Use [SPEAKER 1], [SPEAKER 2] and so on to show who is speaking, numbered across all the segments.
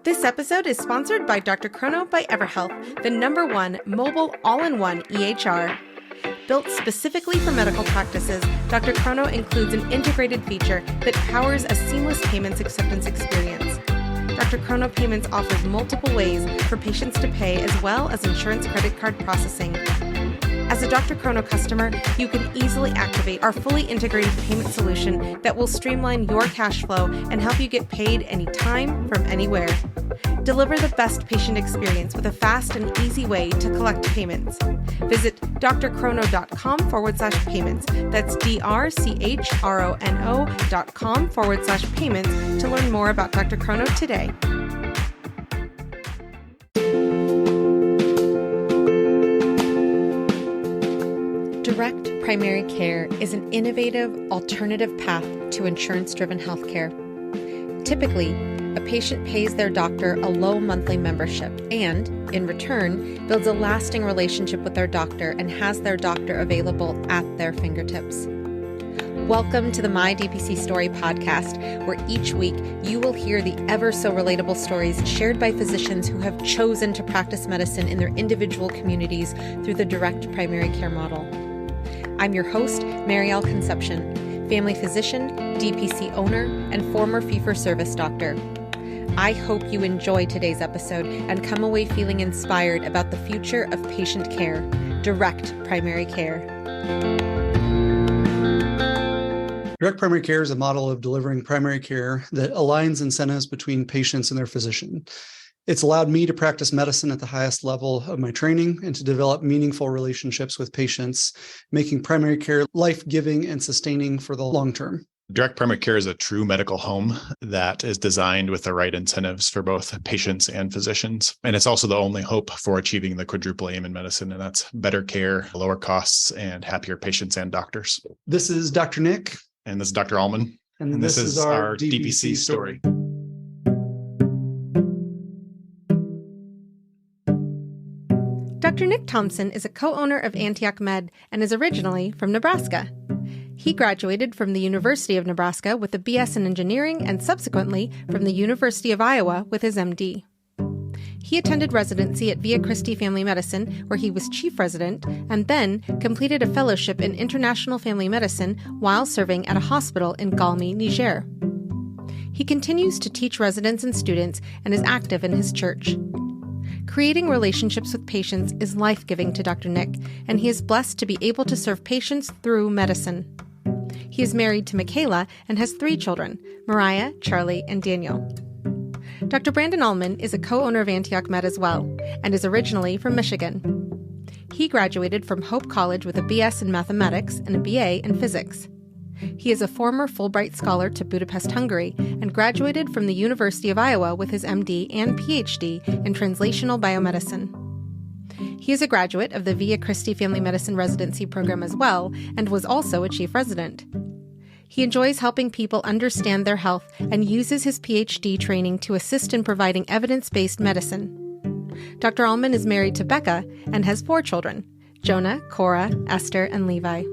[SPEAKER 1] This episode is sponsored by Dr. Chrono by EverHealth, the #1 mobile all-in-one EHR. Built specifically for medical practices, Dr. Chrono includes an integrated feature that powers a seamless payments acceptance experience. Dr. Chrono Payments offers multiple ways for patients to pay as well as insurance credit card processing. As a Dr. Chrono customer, you can easily activate our fully integrated payment solution that will streamline your cash flow and help you get paid anytime from anywhere. Deliver the best patient experience with a fast and easy way to collect payments. Visit drchrono.com/payments. That's drchrono.com/payments to learn more about Dr. Chrono today. Direct primary care is an innovative, alternative path to insurance-driven healthcare. Typically, a patient pays their doctor a low monthly membership and, in return, builds a lasting relationship with their doctor and has their doctor available at their fingertips. Welcome to the My DPC Story podcast, where each week you will hear the ever-so-relatable stories shared by physicians who have chosen to practice medicine in their individual communities through the direct primary care model. I'm your host, Marielle Conception, family physician, DPC owner, and former fee-for-service doctor. I hope you enjoy today's episode and come away feeling inspired about the future of patient care, direct primary care.
[SPEAKER 2] Direct primary care is a model of delivering primary care that aligns incentives between patients and their physician. It's allowed me to practice medicine at the highest level of my training and to develop meaningful relationships with patients, making primary care life-giving and sustaining for the long term.
[SPEAKER 3] Direct primary care is a true medical home that is designed with the right incentives for both patients and physicians. And it's also the only hope for achieving the quadruple aim in medicine, and that's better care, lower costs, and happier patients and doctors.
[SPEAKER 2] This is Dr. Nick.
[SPEAKER 3] And this is Dr. Alleman.
[SPEAKER 2] And this is our DPC story.
[SPEAKER 1] Dr. Nick Tomsen is a co-owner of Antioch Med and is originally from Nebraska. He graduated from the University of Nebraska with a BS in engineering and subsequently from the University of Iowa with his MD. He attended residency at Via Christi Family Medicine, where he was chief resident, and then completed a fellowship in international family medicine while serving at a hospital in Galmi, Niger. He continues to teach residents and students and is active in his church. Creating relationships with patients is life-giving to Dr. Nick, and he is blessed to be able to serve patients through medicine. He is married to Michaela and has 3 children, Mariah, Charlie, and Daniel. Dr. Brandon Allman is a co-owner of Antioch Med as well, and is originally from Michigan. He graduated from Hope College with a BS in mathematics and a BA in physics. He is a former Fulbright Scholar to Budapest, Hungary, and graduated from the University of Iowa with his MD and PhD in Translational Biomedicine. He is a graduate of the Via Christi Family Medicine Residency Program as well, and was also a chief resident. He enjoys helping people understand their health and uses his PhD training to assist in providing evidence-based medicine. Dr. Allman is married to Becca and has 4 children, Jonah, Cora, Esther, and Levi.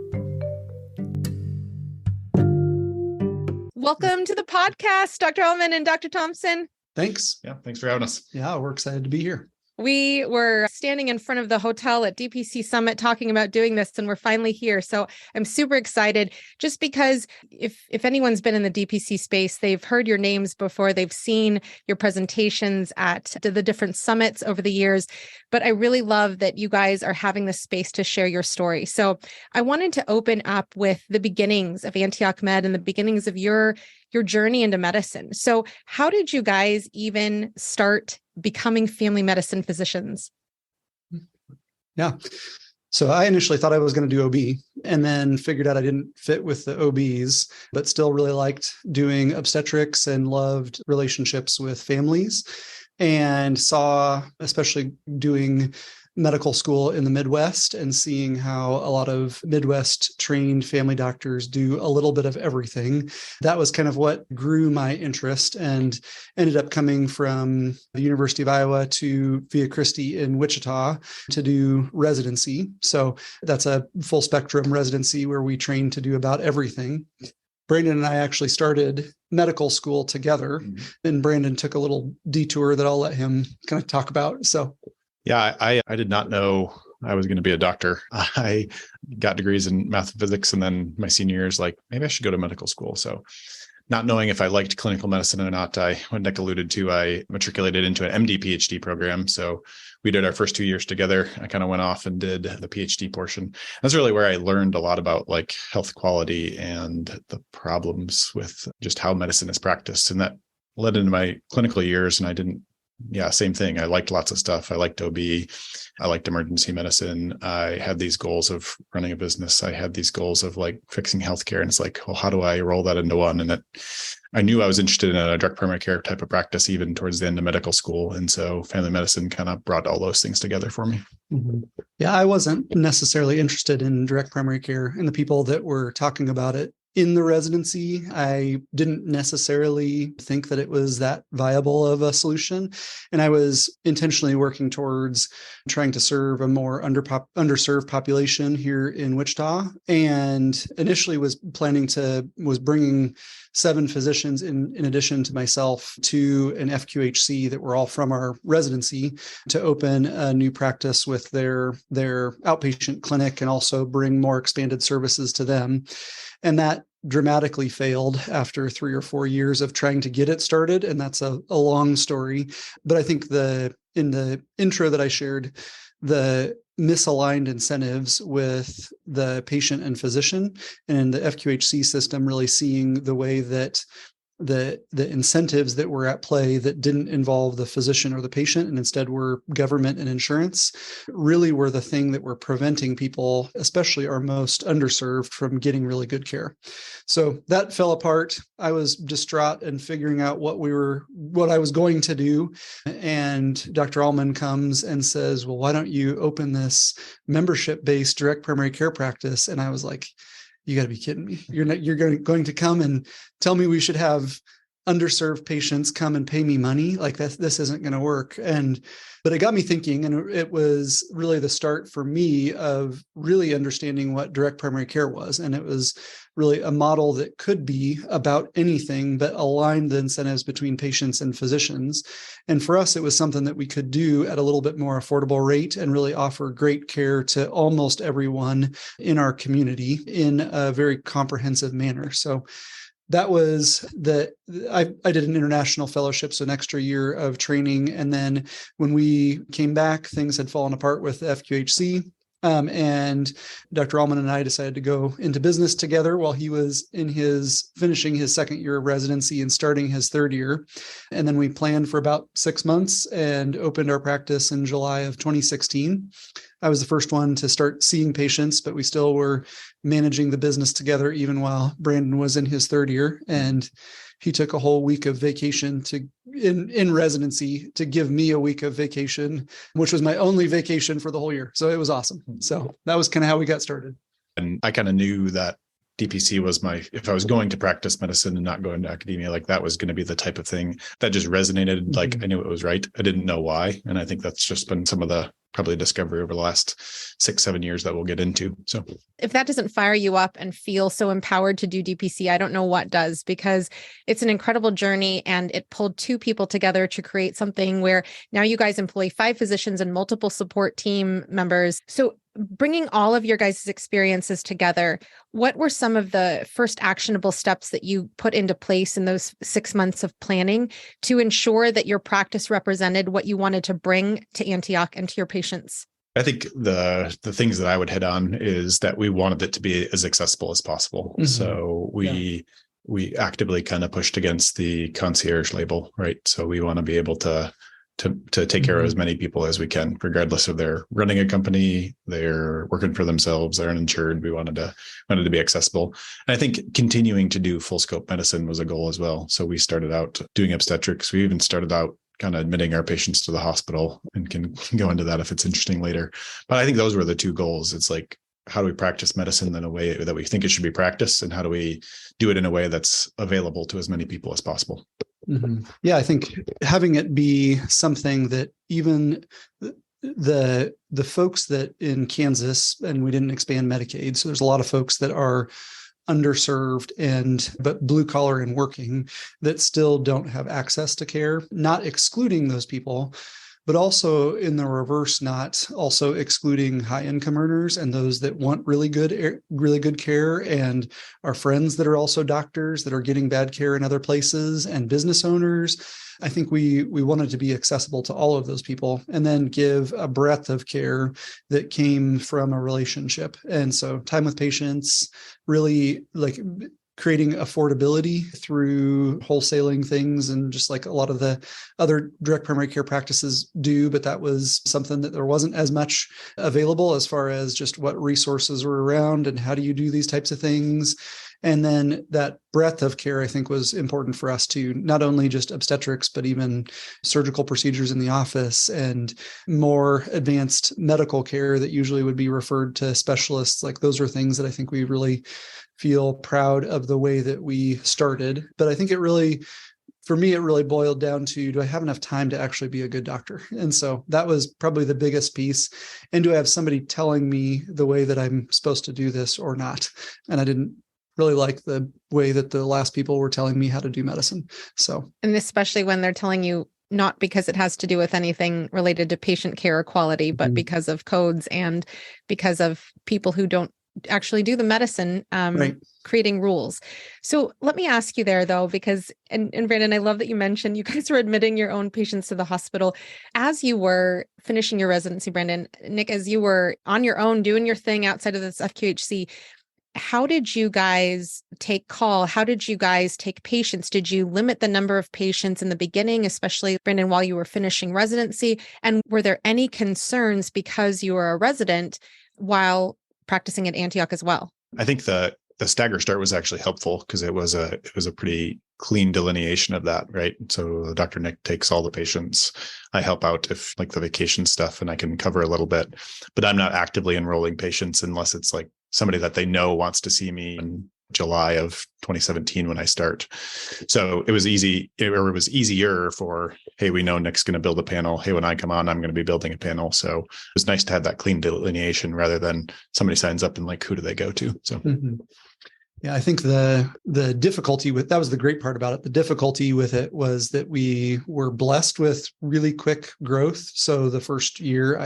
[SPEAKER 1] Welcome to the podcast, Dr. Allman and Dr. Tomsen.
[SPEAKER 2] Thanks.
[SPEAKER 3] Yeah, thanks for having us.
[SPEAKER 2] Yeah, we're excited to be here.
[SPEAKER 1] We were standing in front of the hotel at DPC Summit talking about doing this, and we're finally here. So I'm super excited just because if anyone's been in the DPC space, they've heard your names before, they've seen your presentations at the different summits over the years. But I really love that you guys are having this space to share your story. So I wanted to open up with the beginnings of Antioch Med and the beginnings of your journey into medicine. So how did you guys even start becoming family medicine physicians?
[SPEAKER 2] Yeah. So I initially thought I was going to do OB and then figured out I didn't fit with the OBs, but still really liked doing obstetrics and loved relationships with families, and saw, especially doing medical school in the Midwest and seeing how a lot of Midwest trained family doctors do a little bit of everything. That was kind of what grew my interest, and ended up coming from the University of Iowa to Via Christi in Wichita to do residency. So that's a full spectrum residency where we train to do about everything. Brandon and I actually started medical school together, and Brandon took a little detour that I'll let him kind of talk about. So,
[SPEAKER 3] yeah, I did not know I was going to be a doctor. I got degrees in math and physics, and then my senior year is like, maybe I should go to medical school. So, not knowing if I liked clinical medicine or not, what Nick alluded to, I matriculated into an MD PhD program. So we did our first 2 years together. I kind of went off and did the PhD portion. That's really where I learned a lot about like health quality and the problems with just how medicine is practiced. And that led into my clinical years. And same thing. I liked lots of stuff. I liked OB. I liked emergency medicine. I had these goals of running a business. I had these goals of like fixing healthcare. And it's like, well, how do I roll that into one? And I knew I was interested in a direct primary care type of practice, even towards the end of medical school. And so family medicine kind of brought all those things together for me.
[SPEAKER 2] Mm-hmm. Yeah, I wasn't necessarily interested in direct primary care, and the people that were talking about it in the residency, I didn't necessarily think that it was that viable of a solution. And I was intentionally working towards trying to serve a more underserved population here in Wichita. And initially was bringing 7 physicians in addition to myself to an FQHC that were all from our residency to open a new practice with their outpatient clinic and also bring more expanded services to them. And that dramatically failed after 3 or 4 years of trying to get it started. And that's a long story. But I think in the intro that I shared, the misaligned incentives with the patient and physician, and the FQHC system really seeing the way that the incentives that were at play that didn't involve the physician or the patient and instead were government and insurance really were the thing that were preventing people, especially our most underserved, from getting really good care. So that fell apart. I was distraught and figuring out what I was going to do. And Dr. Alleman comes and says, well, why don't you open this membership-based direct primary care practice? And I was like, you got to be kidding me. You're going to come and tell me we should have underserved patients come and pay me money? Like this isn't going to work. But it got me thinking, and it was really the start for me of really understanding what direct primary care was. And it was really a model that could be about anything, but aligned the incentives between patients and physicians. And for us, it was something that we could do at a little bit more affordable rate and really offer great care to almost everyone in our community in a very comprehensive manner. So that was I did an international fellowship, so an extra year of training. And then when we came back, things had fallen apart with FQHC. And Dr. Alleman and I decided to go into business together while he was finishing his second year of residency and starting his third year. And then we planned for about 6 months and opened our practice in July of 2016. I was the first one to start seeing patients, but we still were managing the business together even while Brandon was in his third year. And he took a whole week of vacation in residency to give me a week of vacation, which was my only vacation for the whole year. So it was awesome. So that was kind of how we got started.
[SPEAKER 3] And I kind of knew that DPC was if I was going to practice medicine and not going to academia, like that was going to be the type of thing that just resonated. Mm-hmm. Like I knew it was right. I didn't know why. And I think that's just been some of the probably discovery over the last 6-7 years that we'll get into. So
[SPEAKER 1] if that doesn't fire you up and feel so empowered to do DPC, I don't know what does, because it's an incredible journey and it pulled 2 people together to create something where now you guys employ 5 physicians and multiple support team members. So bringing all of your guys' experiences together, what were some of the first actionable steps that you put into place in those 6 months of planning to ensure that your practice represented what you wanted to bring to Antioch and to your patients?
[SPEAKER 3] I think the things that I would hit on is that we wanted it to be as accessible as possible. Mm-hmm. So we actively kind of pushed against the concierge label, right? So we want to be able to take care of as many people as we can, regardless of they're running a company, they're working for themselves, they're uninsured. We wanted to be accessible. And I think continuing to do full scope medicine was a goal as well. So we started out doing obstetrics. We even started out kind of admitting our patients to the hospital, and can go into that if it's interesting later. But I think those were the 2 goals. It's like, how do we practice medicine in a way that we think it should be practiced? And how do we do it in a way that's available to as many people as possible?
[SPEAKER 2] Mm-hmm. Yeah, I think having it be something that even the folks that in Kansas, and we didn't expand Medicaid, so there's a lot of folks that are underserved but blue collar and working that still don't have access to care, not excluding those people, but also in the reverse, not also excluding high income earners and those that want really good care, and our friends that are also doctors that are getting bad care in other places, and business owners. I think we wanted to be accessible to all of those people and then give a breadth of care that came from a relationship. And so time with patients, really like creating affordability through wholesaling things, and just like a lot of the other direct primary care practices do, but that was something that there wasn't as much available as far as just what resources were around and how do you do these types of things. And then that breadth of care, I think, was important for us to not only just obstetrics, but even surgical procedures in the office and more advanced medical care that usually would be referred to specialists. Like those are things that I think we really feel proud of the way that we started. But I think for me, it really boiled down to, do I have enough time to actually be a good doctor? And so that was probably the biggest piece. And do I have somebody telling me the way that I'm supposed to do this or not? And I didn't really like the way that the last people were telling me how to do medicine. So,
[SPEAKER 1] and especially when they're telling you not because it has to do with anything related to patient care or quality, but because of codes and because of people who don't actually do the medicine,
[SPEAKER 2] right.
[SPEAKER 1] Creating rules. So let me ask you there though, because, and Brandon, I love that you mentioned you guys were admitting your own patients to the hospital. As you were finishing your residency, Brandon, Nick, as you were on your own doing your thing outside of this FQHC, how did you guys take call? How did you guys take patients? Did you limit the number of patients in the beginning, especially, Brandon, while you were finishing residency? And were there any concerns because you were a resident while practicing at Antioch as well?
[SPEAKER 3] I think the stagger start was actually helpful because it was a pretty clean delineation of that, right? So Dr. Nick takes all the patients. I help out if like the vacation stuff, and I can cover a little bit, but I'm not actively enrolling patients unless it's like somebody that they know wants to see me in July of 2017 when I start. So it was easy, or it was easier for, hey, we know Nick's going to build a panel. Hey, when I come on, I'm going to be building a panel. So it was nice to have that clean delineation rather than somebody signs up and like, who do they go to? So.
[SPEAKER 2] Yeah, I think the difficulty with that was the great part about it. The difficulty with it was that we were blessed with really quick growth. So the first year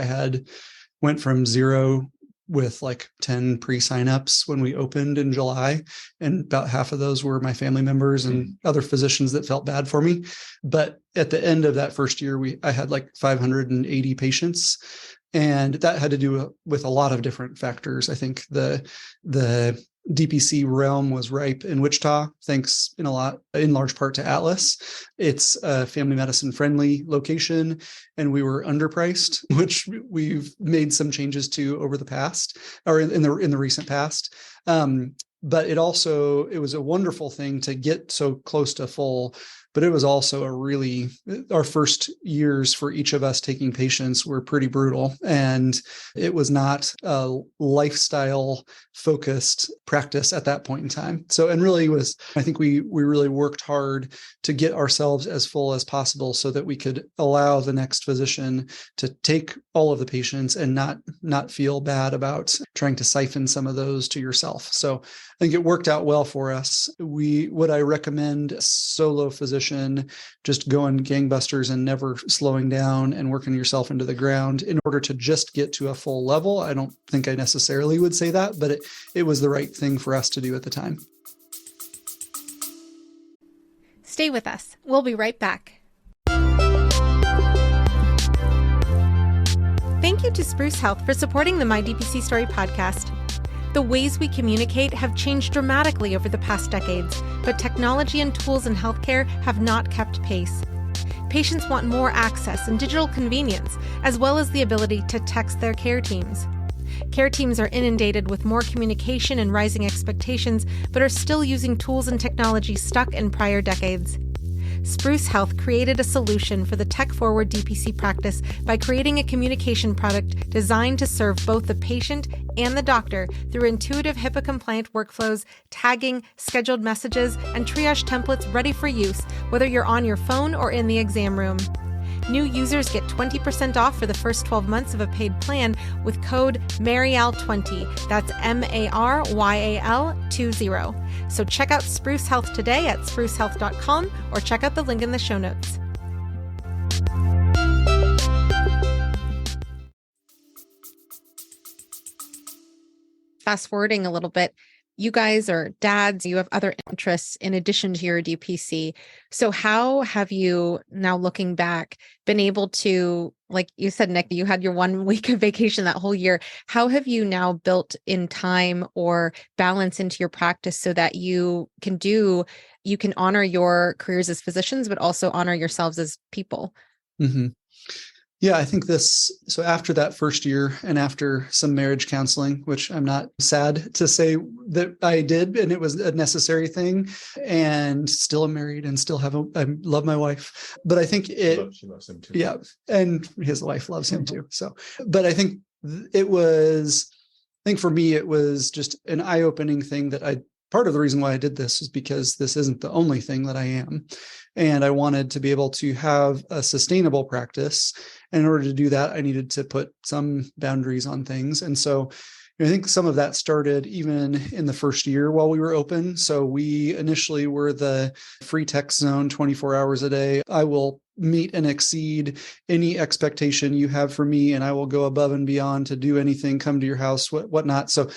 [SPEAKER 2] went from 0 with like 10 pre-signups when we opened in July. And about half of those were my family members and other physicians that felt bad for me. But at the end of that first year, I had like 580 patients. And that had to do with a lot of different factors. I think the DPC realm was ripe in Wichita, thanks in large part to Atlas. It's a family medicine friendly location, and we were underpriced, which we've made some changes to over the past, or in the recent past. But it was a wonderful thing to get so close to full. But it was also our first years for each of us taking patients were pretty brutal. And it was not a lifestyle focused practice at that point in time. So, and really I think we really worked hard to get ourselves as full as possible so that we could allow the next physician to take all of the patients and not feel bad about trying to siphon some of those to yourself. So I think it worked out well for us. Would I recommend a solo physician just going gangbusters and never slowing down and working yourself into the ground in order to just get to a full level? I don't think I necessarily would say that, but it was the right thing for us to do at the time.
[SPEAKER 1] Stay with us. We'll be right back. Thank you to Spruce Health for supporting the My DPC Story podcast. The ways we communicate have changed dramatically over the past decades, but technology and tools in healthcare have not kept pace. Patients want more access and digital convenience, as well as the ability to text their care teams. Care teams are inundated with more communication and rising expectations, but are still using tools and technology stuck in prior decades. Spruce Health created a solution for the tech-forward DPC practice by creating a communication product designed to serve both the patient and the doctor through intuitive HIPAA-compliant workflows, tagging, scheduled messages, and triage templates ready for use, whether you're on your phone or in the exam room. New users get 20% off for the first 12 months of a paid plan with code MARYAL20. That's MARYAL20. So check out Spruce Health today at sprucehealth.com or check out the link in the show notes. Fast forwarding a little bit, you guys are dads, you have other interests in addition to your DPC. So how have you, now looking back, been able to, like you said, Nick, you had your 1 week of vacation that whole year. How have you now built in time or balance into your practice so that you can honor your careers as physicians, but also honor yourselves as people?
[SPEAKER 2] Mm-hmm. Yeah, I think so after that first year and after some marriage counseling, which I'm not sad to say that I did, and it was a necessary thing, and still am married and still I love my wife, but I think she loves him too. Yeah. And his wife loves him too. So, but I think for me, it was just an eye-opening thing part of the reason why I did this is because this isn't the only thing that I am. And I wanted to be able to have a sustainable practice. And in order to do that, I needed to put some boundaries on things. And so I think some of that started even in the first year while we were open. So we initially were the free text zone 24 hours a day. I will meet and exceed any expectation you have for me, and I will go above and beyond to do anything, come to your house, whatnot. So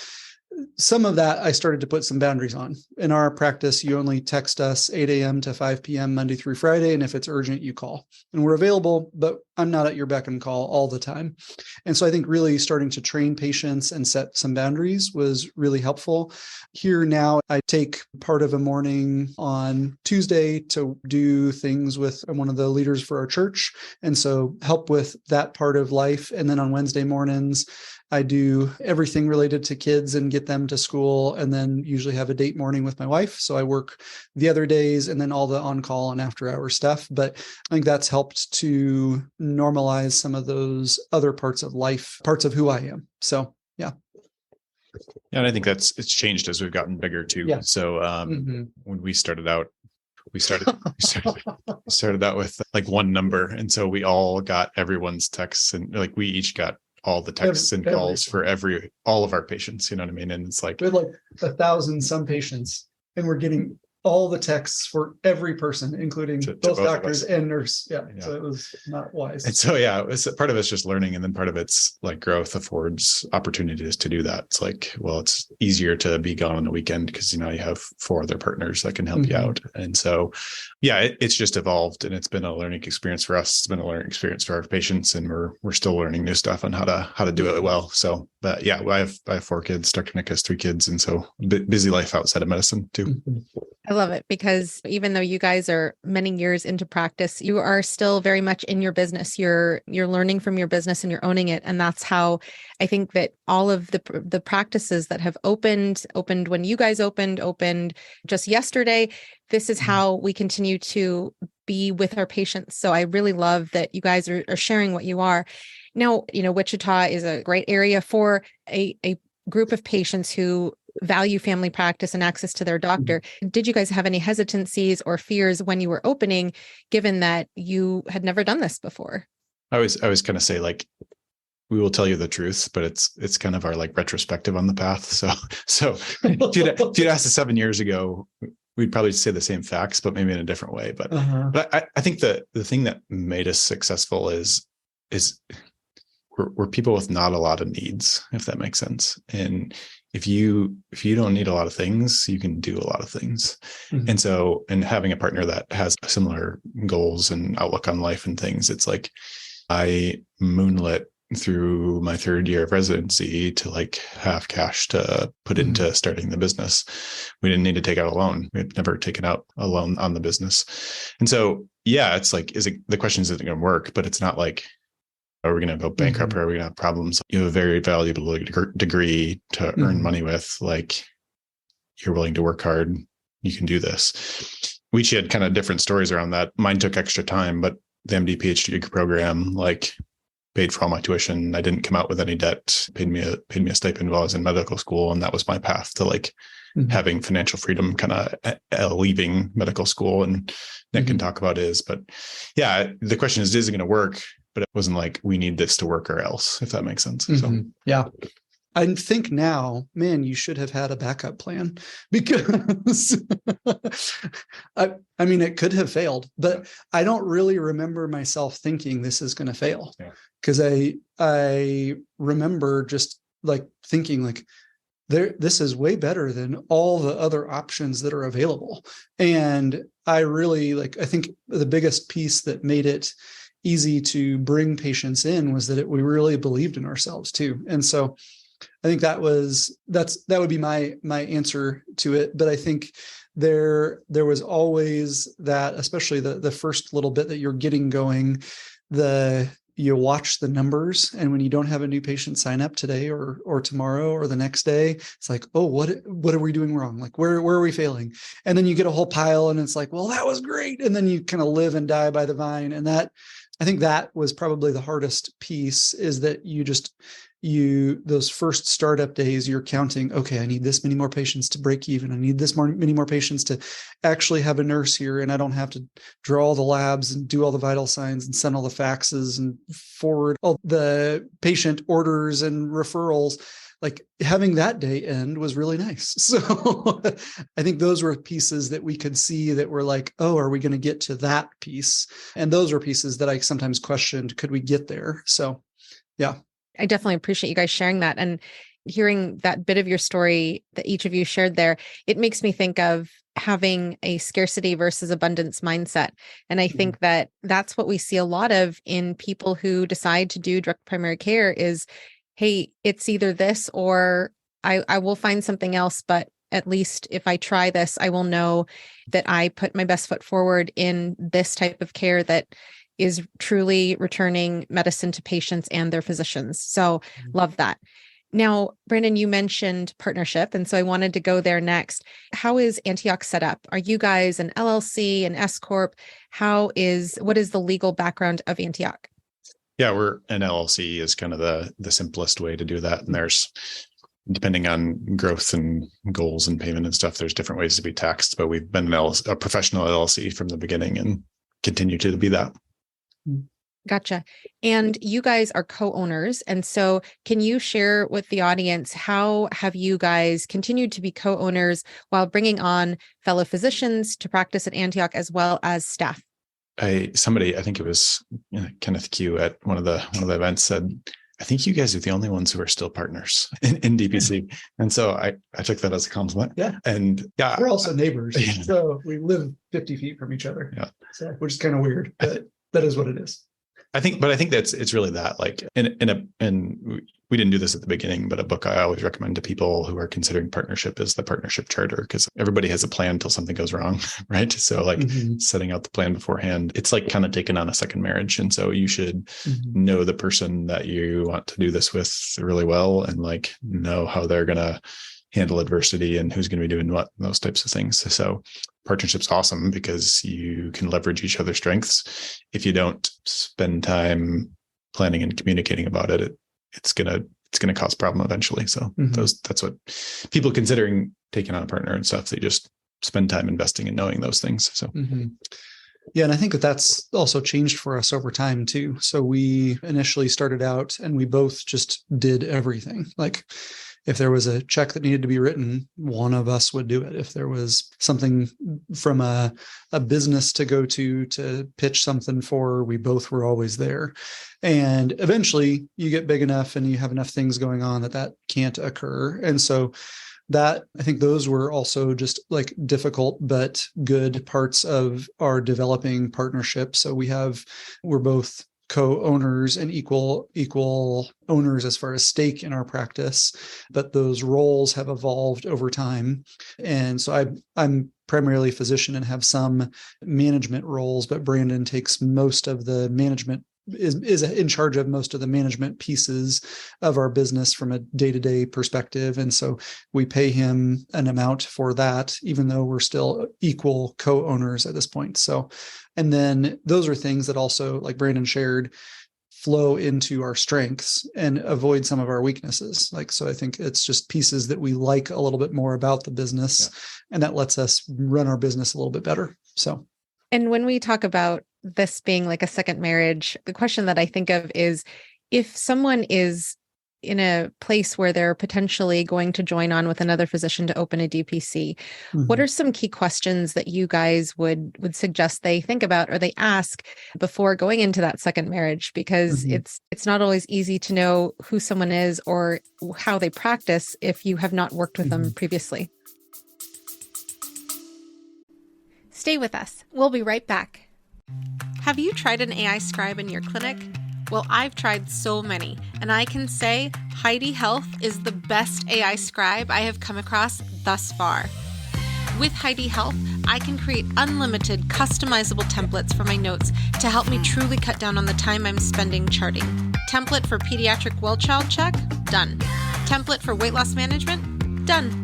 [SPEAKER 2] some of that I started to put some boundaries on. In our practice, you only text us 8 a.m. to 5 p.m. Monday through Friday. And if it's urgent, you call. And we're available, but I'm not at your beck and call all the time. And so I think really starting to train patients and set some boundaries was really helpful. Here now, I take part of a morning on Tuesday to do things with one of the leaders for our church. And so help with that part of life. And then on Wednesday mornings, I do everything related to kids and get them to school, and then usually have a date morning with my wife. So I work the other days and then all the on-call and after-hour stuff. But I think that's helped to normalize some of those other parts of life, parts of who I am. So, yeah.
[SPEAKER 3] Yeah, and I think it's changed as we've gotten bigger too. Yeah. So when we started out, we started out with like one number. And so we all got everyone's texts, and like we each got all the texts and calls for all of our patients, you know what I mean? And it's like,
[SPEAKER 2] we had like 1,000 some patients, and we're getting all the texts for every person, including both doctors and nurse. Yeah. So it was not wise.
[SPEAKER 3] And so, yeah, part of it's just learning. And then part of it's like growth affords opportunities to do that. It's like, well, it's easier to be gone on the weekend because, you have 4 other partners that can help you out. And so, yeah, it's just evolved, and it's been a learning experience for us. It's been a learning experience for our patients, and we're still learning new stuff on how to do it well. So, but yeah, I have 4 kids. Dr. Nick has 3 kids. And so busy life outside of medicine too.
[SPEAKER 1] I love it, because even though you guys are many years into practice, you are still very much in your business. You're learning from your business and you're owning it. And that's how I think that all of the practices that have opened when you guys opened just yesterday, this is how we continue to be with our patients. So I really love that you guys are sharing what you are. Now, Wichita is a great area for a group of patients who value family practice and access to their doctor. Did you guys have any hesitancies or fears when you were opening, given that you had never done this before?
[SPEAKER 3] I always kind of say, like, we will tell you the truth, but it's kind of our like retrospective on the path. So if you'd asked us 7 years ago, we'd probably say the same facts, but maybe in a different way. But I think the thing that made us successful is we're people with not a lot of needs, if that makes sense. And if you don't need a lot of things, you can do a lot of things. And so, and having a partner that has similar goals and outlook on life and things, it's like I moonlit through my 3rd year of residency to like have cash to put into starting the business. We didn't need to take out a loan. We had never taken out a loan on the business. And so, yeah, it's like, the question is it going to work? But it's not like, are we going to go bankrupt or are we going to have problems? You have a very valuable degree to earn money with. Like, you're willing to work hard. You can do this. We each had kind of different stories around that. Mine took extra time, but the MD PhD program, like, paid for all my tuition. I didn't come out with any debt, paid me a stipend while I was in medical school. And that was my path to like having financial freedom, kind of leaving medical school. And Nick can talk about his, but yeah, the question is it going to work? But it wasn't like we need this to work or else, if that makes sense. So
[SPEAKER 2] yeah. I think now, man, you should have had a backup plan, because I mean, it could have failed, but I don't really remember myself thinking this is going to fail, because I remember just like thinking like, this is way better than all the other options that are available. And I really I think the biggest piece that made it easy to bring patients in was that we really believed in ourselves too. And so I think that would be my answer to it. But I think there was always that, especially the first little bit that you're getting going, you watch the numbers, and when you don't have a new patient sign up today or tomorrow or the next day, it's like, oh, what are we doing wrong? Like, where are we failing? And then you get a whole pile, and it's like, well, that was great. And then you kind of live and die by the vine. And I think that was probably the hardest piece, is that those first startup days, you're counting, okay, I need this many more patients to break even. I need many more patients to actually have a nurse here. And I don't have to draw all the labs and do all the vital signs and send all the faxes and forward all the patient orders and referrals. Like, having that day end was really nice. So I think those were pieces that we could see that were like, oh, are we going to get to that piece? And those were pieces that I sometimes questioned, could we get there? So, yeah.
[SPEAKER 1] I definitely appreciate you guys sharing that, and hearing that bit of your story that each of you shared there. It makes me think of having a scarcity versus abundance mindset. And I think that that's what we see a lot of in people who decide to do direct primary care is, hey, it's either this or I will find something else, but at least if I try this, I will know that I put my best foot forward in this type of care that is truly returning medicine to patients and their physicians. So love that. Now, Brandon, you mentioned partnership, and so I wanted to go there next. How is Antioch set up? Are you guys an LLC, an S Corp? What is the legal background of Antioch?
[SPEAKER 3] Yeah, we're an LLC is kind of the simplest way to do that. And there's, depending on growth and goals and payment and stuff, there's different ways to be taxed, but we've been a professional LLC from the beginning and continue to be that.
[SPEAKER 1] Gotcha. And you guys are co-owners. And so can you share with the audience, how have you guys continued to be co-owners while bringing on fellow physicians to practice at Antioch as well as staff?
[SPEAKER 3] I think it was Kenneth Q at one of the events said, I think you guys are the only ones who are still partners in DPC. And so I took that as a compliment.
[SPEAKER 2] Yeah.
[SPEAKER 3] And yeah,
[SPEAKER 2] we're also neighbors. So we live 50 feet from each other.
[SPEAKER 3] Yeah.
[SPEAKER 2] So, which is kind of weird, but that is what it is.
[SPEAKER 3] I think it's really that, like, and we didn't do this at the beginning, but a book I always recommend to people who are considering partnership is the Partnership Charter, because everybody has a plan until something goes wrong, right? So like setting out the plan beforehand, it's like kind of taking on a second marriage. And so you should know the person that you want to do this with really well, and like know how they're going to handle adversity and who's going to be doing what, those types of things. So partnership's awesome because you can leverage each other's strengths. If you don't spend time planning and communicating about it, it's going to cause a problem eventually. So that's what people considering taking on a partner and stuff, they just spend time investing in knowing those things. So
[SPEAKER 2] yeah, and I think that's also changed for us over time too. So we initially started out and we both just did everything. Like, if there was a check that needed to be written, one of us would do it. If there was something from a business to go to pitch something for, we both were always there. And eventually you get big enough and you have enough things going on that can't occur. And so I think those were also just like difficult but good parts of our developing partnership. So we're both co-owners and equal owners as far as stake in our practice, but those roles have evolved over time. And so I'm primarily a physician and have some management roles, but Brandon takes most of the management, is in charge of most of the management pieces of our business from a day-to-day perspective. And so we pay him an amount for that, even though we're still equal co-owners at this point. So, and then those are things that also, like Brandon shared, flow into our strengths and avoid some of our weaknesses. So I think it's just pieces that we like a little bit more about the business, and that lets us run our business a little bit better. So,
[SPEAKER 1] and when we talk about this being like a second marriage, the question that I think of is, if someone is in a place where they're potentially going to join on with another physician to open a DPC, what are some key questions that you guys would suggest they think about or they ask before going into that second marriage? Because it's not always easy to know who someone is or how they practice if you have not worked with them previously. Stay with us. We'll be right back. Have you tried an AI scribe in your clinic? Well, I've tried so many, and I can say Heidi Health is the best AI scribe I have come across thus far. With Heidi Health, I can create unlimited customizable templates for my notes to help me truly cut down on the time I'm spending charting. Template for pediatric well child check? Done. Template for weight loss management? Done.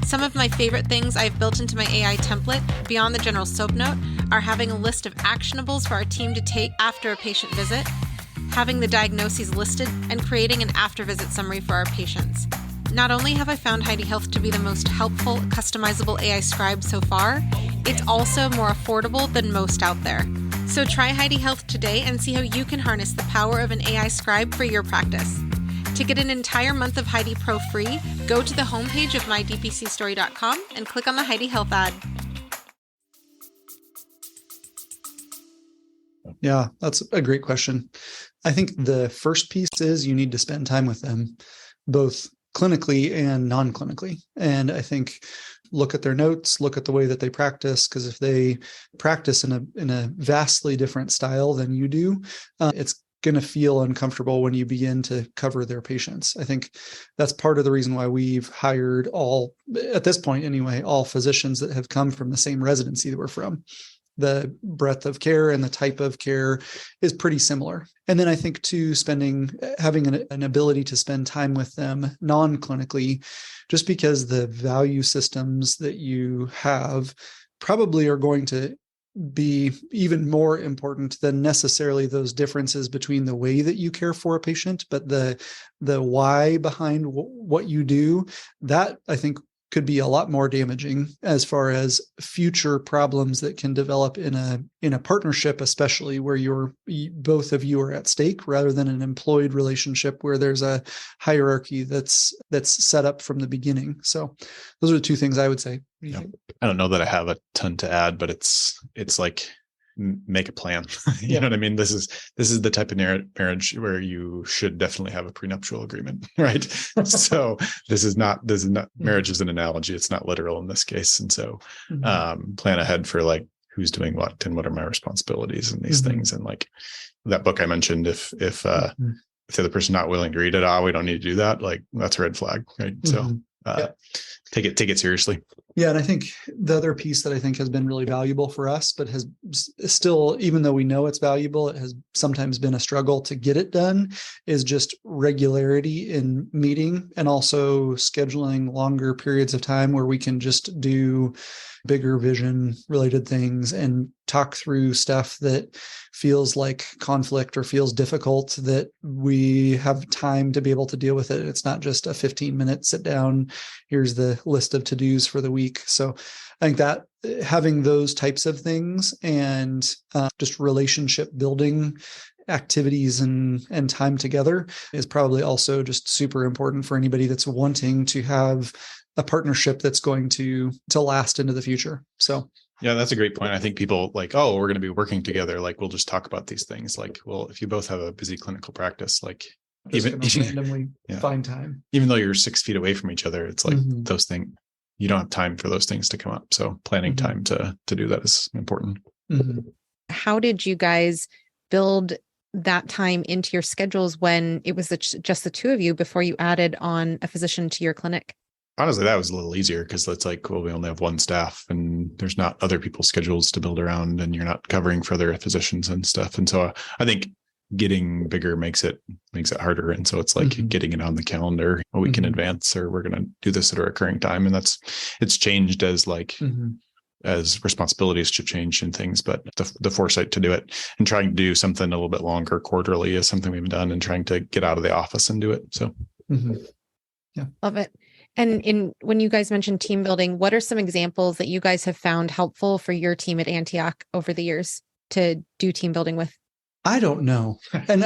[SPEAKER 1] Some of my favorite things I've built into my AI template, beyond the general soap note, are having a list of actionables for our team to take after a patient visit, having the diagnoses listed, and creating an after-visit summary for our patients. Not only have I found Heidi Health to be the most helpful, customizable AI scribe so far, it's also more affordable than most out there. So try Heidi Health today and see how you can harness the power of an AI scribe for your practice. To get an entire month of Heidi Pro free, go to the homepage of mydpcstory.com and click on the Heidi Health ad.
[SPEAKER 2] Yeah, that's a great question. I think the first piece is you need to spend time with them, both clinically and non-clinically. And I think look at their notes, look at the way that they practice, because if they practice in a vastly different style than you do, it's going to feel uncomfortable when you begin to cover their patients. I think that's part of the reason why we've hired at this point anyway, all physicians that have come from the same residency that we're from. The breadth of care and the type of care is pretty similar. And then I think too, having an ability to spend time with them non-clinically, just because the value systems that you have probably are going to be even more important than necessarily those differences between the way that you care for a patient, but the why behind what you do, that I think could be a lot more damaging as far as future problems that can develop in a partnership, especially where both of you are at stake, rather than an employed relationship where there's a hierarchy that's set up from the beginning. So those are the two things I would say.
[SPEAKER 3] Yeah. I don't know that I have a ton to add, but it's like make a plan. You know what I mean? This is the type of marriage where you should definitely have a prenuptial agreement, right? So this is not marriage is an analogy. It's not literal in this case. And so plan ahead for like who's doing what and what are my responsibilities and these things. And like that book I mentioned, if the other person not willing to read it, we don't need to do that. Like that's a red flag, right? So take it seriously.
[SPEAKER 2] Yeah. And I think the other piece that I think has been really valuable for us, but has still, even though we know it's valuable, it has sometimes been a struggle to get it done, is just regularity in meeting and also scheduling longer periods of time where we can just do bigger vision related things and talk through stuff that feels like conflict or feels difficult, that we have time to be able to deal with it. It's not just a 15-minute sit down, here's the list of to-dos for the week. So I think that having those types of things and just relationship building activities and time together is probably also just super important for anybody that's wanting to have a partnership that's going to last into the future. So
[SPEAKER 3] yeah, that's a great point. I think people like, oh, we're going to be working together. Like, we'll just talk about these things. Like, well, if you both have a busy clinical practice, like
[SPEAKER 2] even randomly find time,
[SPEAKER 3] even though you're 6 feet away from each other, it's like those things, you don't have time for those things to come up. So planning time to do that is important.
[SPEAKER 1] How did you guys build that time into your schedules when it was just the two of you before you added on a physician to your clinic?
[SPEAKER 3] Honestly, that was a little easier because it's like, well, we only have one staff and there's not other people's schedules to build around and you're not covering for other physicians and stuff. And so I think getting bigger makes it harder. And so it's like getting it on the calendar a week in advance, or we're going to do this at a recurring time. And it's changed as like as responsibilities to change and things, but the foresight to do it and trying to do something a little bit longer quarterly is something we've done, and trying to get out of the office and do it. So,
[SPEAKER 1] yeah, love it. And when you guys mentioned team building, what are some examples that you guys have found helpful for your team at Antioch over the years to do team building with?
[SPEAKER 2] I don't know, and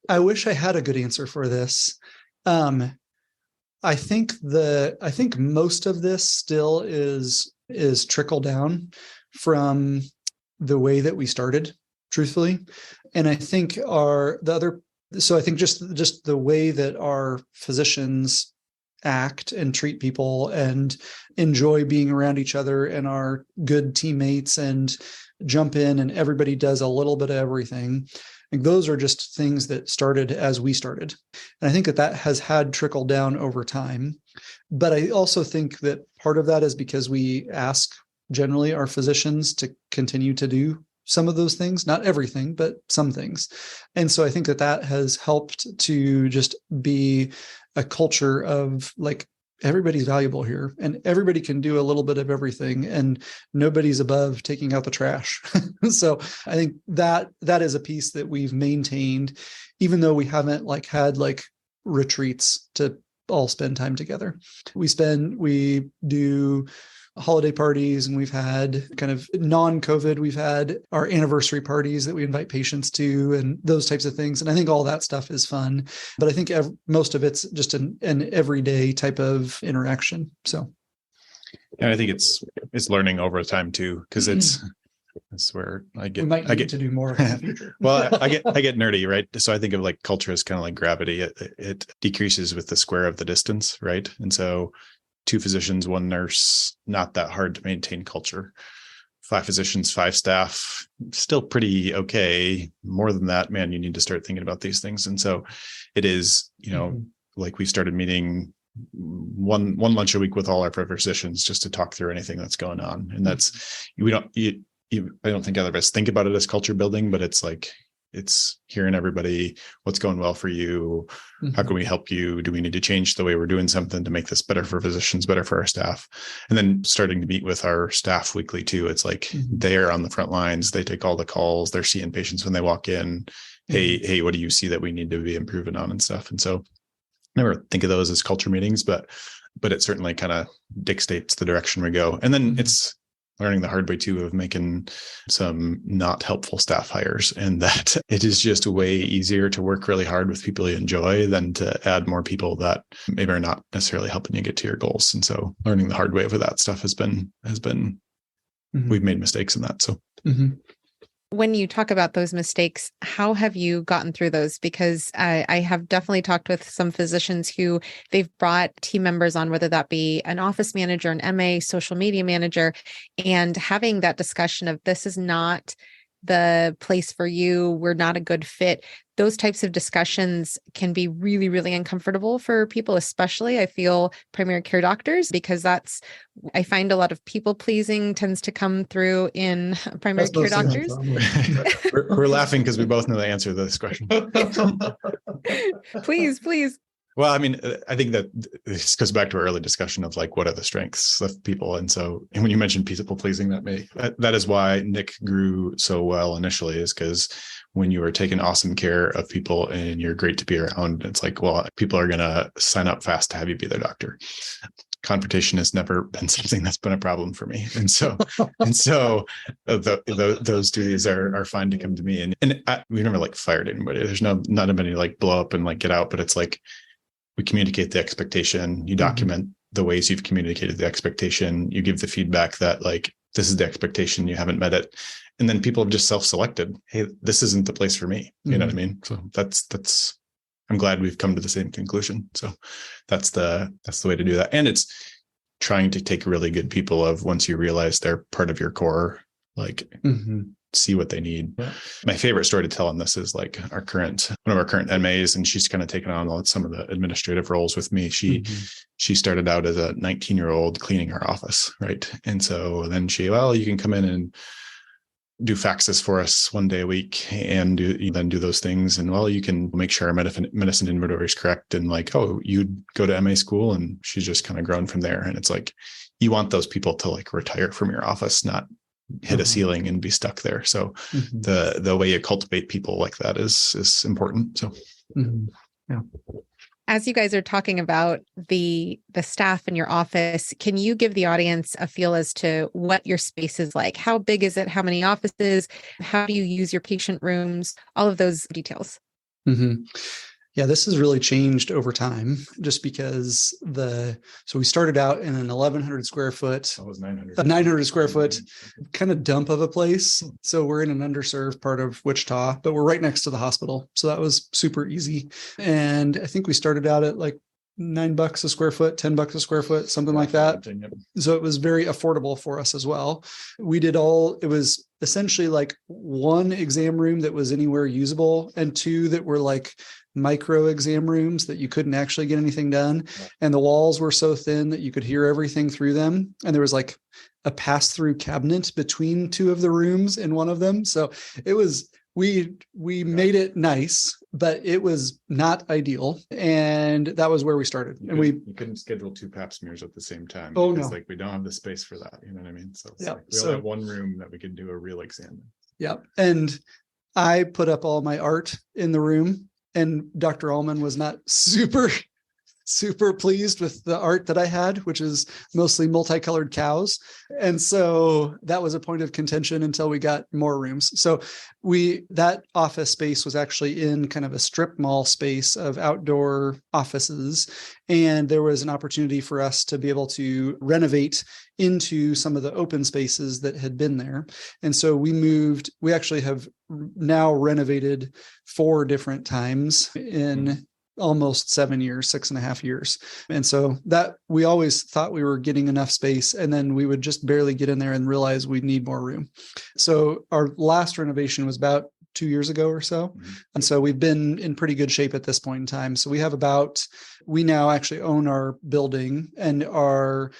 [SPEAKER 2] I wish I had a good answer for this. I think most of this still is trickle down from the way that we started, truthfully. And I think I think just the way that our physicians act and treat people and enjoy being around each other and are good teammates and jump in, and everybody does a little bit of everything. Like, those are just things that started as we started. And I think that has had trickled down over time. But I also think that part of that is because we ask generally our physicians to continue to do some of those things, not everything, but some things. And so I think that has helped to just be a culture of like, everybody's valuable here and everybody can do a little bit of everything and nobody's above taking out the trash. So I think that is a piece that we've maintained, even though we haven't had retreats to all spend time together. We do holiday parties, and we've had kind of non-COVID, we've had our anniversary parties that we invite patients to and those types of things. And I think all that stuff is fun, but I think most of it's just an everyday type of interaction. So.
[SPEAKER 3] And I think it's learning over time too, because that's where I get
[SPEAKER 2] to do more in the future.
[SPEAKER 3] Well, I get nerdy, right? So I think of like culture as kind of like gravity. It decreases with the square of the distance, right? And so 2 physicians, 1 nurse, not that hard to maintain culture. 5 physicians, 5 staff, still pretty okay. More than that, man, you need to start thinking about these things. And so it is, like we started meeting one lunch a week with all our physicians just to talk through anything that's going on. And that's, I don't think other of us think about it as culture building, but it's like, it's hearing everybody, what's going well for you? How can we help you? Do we need to change the way we're doing something to make this better for physicians, better for our staff? And then starting to meet with our staff weekly too. It's like they are on the front lines. They take all the calls. They're seeing patients when they walk in. Hey, what do you see that we need to be improving on and stuff? And so I never think of those as culture meetings, but it certainly kind of dictates the direction we go. And then it's learning the hard way too of making some not helpful staff hires, and that it is just way easier to work really hard with people you enjoy than to add more people that maybe are not necessarily helping you get to your goals. And so learning the hard way over that stuff has been we've made mistakes in that. So
[SPEAKER 1] When you talk about those mistakes, how have you gotten through those? Because I have definitely talked with some physicians who they've brought team members on, whether that be an office manager, an MA, social media manager, and having that discussion of this is not the place for you, we're not a good fit. Those types of discussions can be really, really uncomfortable for people, especially I feel primary care doctors, because I find a lot of people pleasing tends to come through in primary care doctors.
[SPEAKER 3] We're laughing because we both know the answer to this question.
[SPEAKER 1] Please.
[SPEAKER 3] Well, I mean, I think that this goes back to our early discussion of like, what are the strengths of people? And when you mentioned people pleasing, that is why Nick grew so well initially, is because when you are taking awesome care of people and you're great to be around, it's like, well, people are going to sign up fast to have you be their doctor. Confrontation has never been something that's been a problem for me. And so those duties are fine to come to me. And we've never like fired anybody. There's not anybody like blow up and like get out, but it's like, we communicate the expectation, you document the ways you've communicated the expectation, you give the feedback that like, this is the expectation, you haven't met it. And then people have just self-selected, hey, this isn't the place for me. You know what I mean? So that's, I'm glad we've come to the same conclusion. So that's the way to do that. And it's trying to take really good people of, once you realize they're part of your core, like see what they need. Yeah. My favorite story to tell on this is like one of our current MAs, and she's kind of taken on some of the administrative roles with me. She started out as a 19-year-old cleaning her office, right? And so then you can come in and do faxes for us one day a week and do those things. And you can make sure our medicine inventory is correct. And like, you'd go to MA school, and she's just kind of grown from there. And it's like, you want those people to like retire from your office, not hit a ceiling and be stuck there. So the way you cultivate people like that is important. So
[SPEAKER 2] yeah.
[SPEAKER 1] As you guys are talking about the staff in your office, can you give the audience a feel as to what your space is like? How big is it? How many offices? How do you use your patient rooms? All of those details.
[SPEAKER 2] Yeah, this has really changed over time just because so we started out in an 1,100 square foot,
[SPEAKER 3] that was 900.
[SPEAKER 2] a 900 square foot kind of dump of a place. So we're in an underserved part of Wichita, but we're right next to the hospital. So that was super easy. And I think we started out at like $9 a square foot, $10 a square foot, something like that. So it was very affordable for us as well. It was essentially like one exam room that was anywhere usable and two that were like micro exam rooms that you couldn't actually get anything done. And the walls were so thin that you could hear everything through them. And there was like a pass-through cabinet between two of the rooms in one of them. So it was, we made it nice, but it was not ideal. And that was where we started. You
[SPEAKER 3] couldn't schedule 2 pap smears at the same time.
[SPEAKER 2] Oh,
[SPEAKER 3] because,
[SPEAKER 2] no.
[SPEAKER 3] like we don't have the space for that. You know what I mean? So
[SPEAKER 2] yeah.
[SPEAKER 3] We only have one room that we could do a real exam in.
[SPEAKER 2] Yeah. And I put up all my art in the room. And Dr. Alleman was not super pleased with the art that I had, which is mostly multicolored cows. And so that was a point of contention until we got more rooms. So that office space was actually in kind of a strip mall space of outdoor offices. And there was an opportunity for us to be able to renovate into some of the open spaces that had been there. And so we actually have now renovated 4 different times in almost 7 years, 6.5 years. And so that we always thought we were getting enough space, and then we would just barely get in there and realize we'd need more room. So our last renovation was about 2 years ago or so. And so we've been in pretty good shape at this point in time. So we now actually own our building and are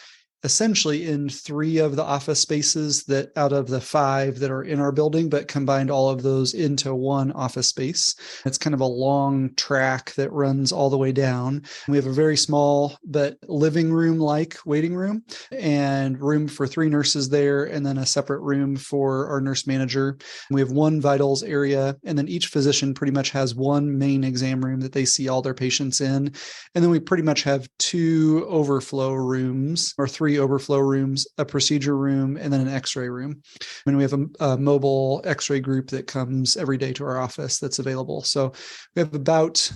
[SPEAKER 2] essentially in 3 of the office spaces that out of the 5 that are in our building, but combined all of those into one office space. It's kind of a long track that runs all the way down. We have a very small but living room-like waiting room and room for 3 nurses there, and then a separate room for our nurse manager. We have 1 vitals area, and then each physician pretty much has 1 main exam room that they see all their patients in. And then we pretty much have 2 overflow rooms or 3 overflow rooms, a procedure room, and then an x-ray room. And we have a mobile x-ray group that comes every day to our office that's available. So we have about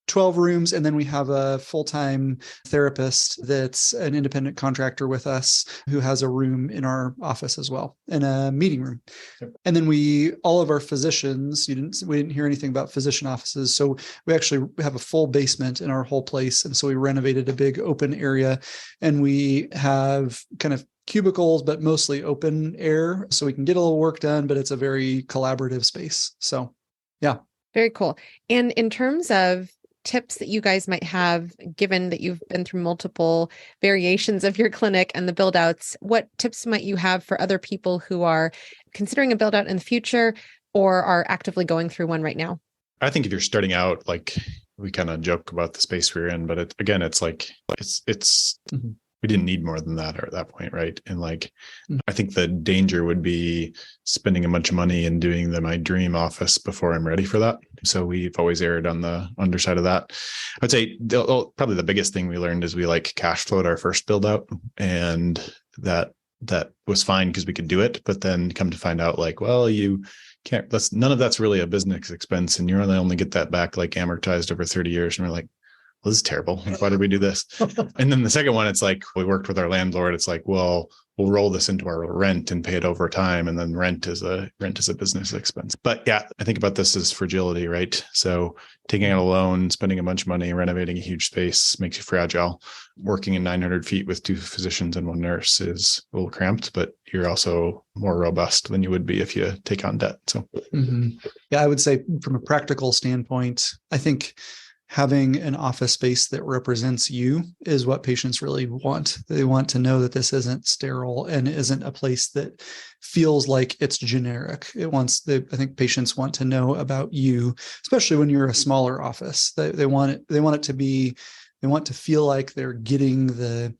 [SPEAKER 2] 12 rooms, and then we have a full-time therapist that's an independent contractor with us who has a room in our office as well, and a meeting room. Yep. And then all of our physicians, we didn't hear anything about physician offices. So we actually have a full basement in our whole place. And so we renovated a big open area, and we have kind of cubicles, but mostly open air. So we can get a little work done, but it's a very collaborative space. So yeah.
[SPEAKER 1] Very cool. And in terms of tips that you guys might have, given that you've been through multiple variations of your clinic and the build outs, what tips might you have for other people who are considering a build out in the future or are actively going through one right now?
[SPEAKER 3] I think if you're starting out, like we kind of joke about the space we're in, but it's we didn't need more than that or at that point, right? And I think the danger would be spending a bunch of money and doing my dream office before I'm ready for that. So we've always erred on the underside of that. I'd say probably the biggest thing we learned is we cash flowed our first build out, and that was fine because we could do it. But then come to find out you can't, none of that's really a business expense, and you only get that back amortized over 30 years. And we're like, well, this is terrible. Why did we do this? And then the second one, it's we worked with our landlord. It's well, we'll roll this into our rent and pay it over time. And then rent is a business expense. But yeah, I think about this as fragility, right? So taking out a loan, spending a bunch of money, renovating a huge space makes you fragile. Working in 900 feet with 2 physicians and 1 nurse is a little cramped, but you're also more robust than you would be if you take on debt. So
[SPEAKER 2] yeah, I would say from a practical standpoint, I think having an office space that represents you is what patients really want. They want to know that this isn't sterile and isn't a place that feels like it's generic. I think patients want to know about you, especially when you're a smaller office. They want to feel like they're getting the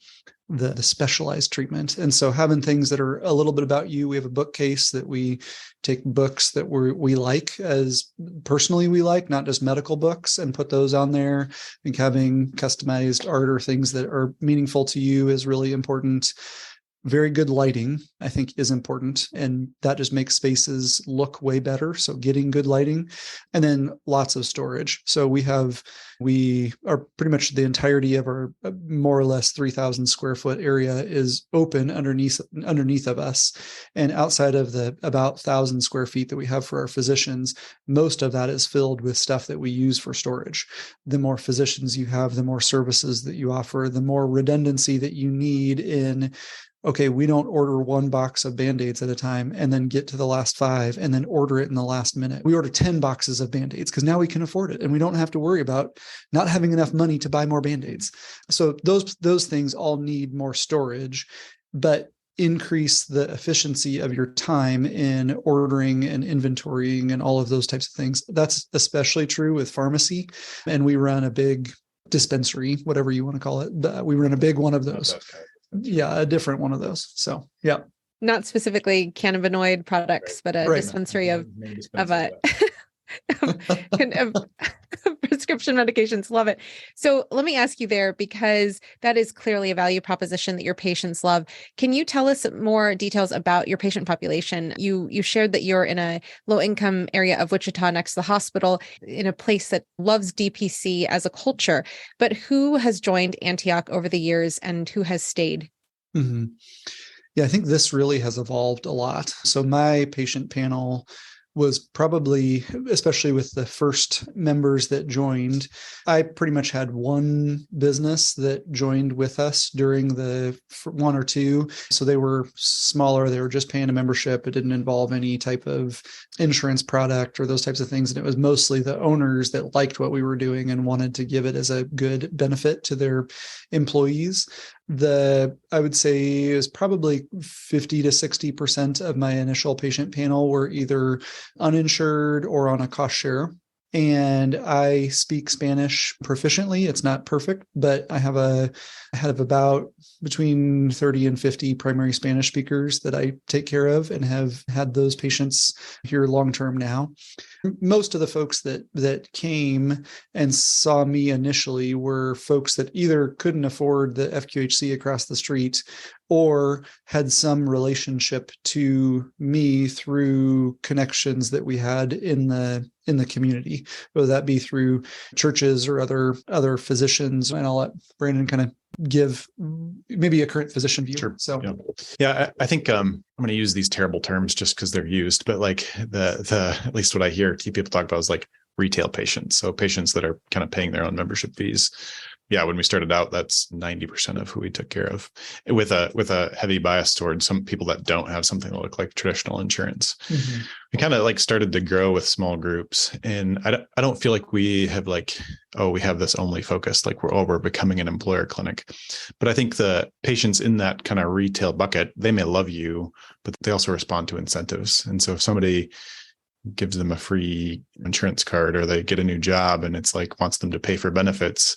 [SPEAKER 2] the specialized treatment. And so having things that are a little bit about you, we have a bookcase that we take books that we like as personally we like, not just medical books, and put those on there. I think having customized art or things that are meaningful to you is really important. Very good lighting, I think, is important, and that just makes spaces look way better. So getting good lighting, and then lots of storage. So we are pretty much the entirety of our more or less 3,000 square foot area is open underneath of us. And outside of the about 1,000 square feet that we have for our physicians, most of that is filled with stuff that we use for storage. The more physicians you have, the more services that you offer, the more redundancy that you need in, okay, we don't order one box of Band-Aids at a time and then get to the last 5 and then order it in the last minute. We order 10 boxes of Band-Aids because now we can afford it and we don't have to worry about not having enough money to buy more Band-Aids. So those things all need more storage, but increase the efficiency of your time in ordering and inventorying and all of those types of things. That's especially true with pharmacy. And we run a big dispensary, whatever you want to call it. We run a big one of those. Yeah, a different one of those. So, yeah.
[SPEAKER 1] Not specifically cannabinoid products, but a dispensary of prescription medications. Love it. So let me ask you there, because that is clearly a value proposition that your patients love. Can you tell us more details about your patient population? You shared that you're in a low income area of Wichita next to the hospital, in a place that loves DPC as a culture, but who has joined Antioch over the years and who has stayed?
[SPEAKER 2] Mm-hmm. Yeah, I think this really has evolved a lot. So my patient panel was probably, especially with the first members that joined, I pretty much had one business that joined with us during the 1 or 2. So they were smaller. They were just paying a membership. It didn't involve any type of insurance product or those types of things. And it was mostly the owners that liked what we were doing and wanted to give it as a good benefit to their employees. I would say is probably 50 to 60% of my initial patient panel were either uninsured or on a cost share. And I speak Spanish proficiently. It's not perfect, but I have about between 30 and 50 primary Spanish speakers that I take care of and have had those patients here long-term now. Most of the folks that came and saw me initially were folks that either couldn't afford the FQHC across the street or had some relationship to me through connections that we had in the community, whether that be through churches or other physicians. And I'll let Brandon kind of give maybe a current physician view.
[SPEAKER 3] Sure.
[SPEAKER 2] So
[SPEAKER 3] yeah, I think I'm going to use these terrible terms just because they're used, but like the at least what I hear people talk about is like retail patients. So patients that are kind of paying their own membership fees. Yeah, when we started out, that's 90% of who we took care of, with a heavy bias towards some people that don't have something that look like traditional insurance. Mm-hmm. We kind of like started to grow with small groups, and I don't feel like we have like, oh, we have this only focus, like we're becoming an employer clinic. But I think the patients in that kind of retail bucket, they may love you, but they also respond to incentives. And so if somebody gives them a free insurance card or they get a new job and it's like wants them to pay for benefits,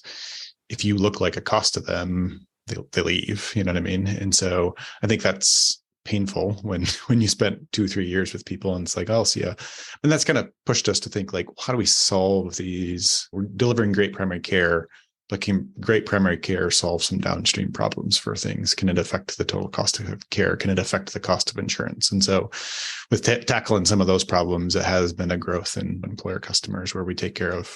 [SPEAKER 3] if you look like a cost to them, they leave, you know what I mean? And so I think that's painful when you spent 2-3 years with people and it's like, I'll see ya. And that's kind of pushed us to think like, how do we solve these? We're delivering great primary care, but can great primary care solve some downstream problems for things? Can it affect the total cost of care? Can it affect the cost of insurance? And so with tackling some of those problems, it has been a growth in employer customers where we take care of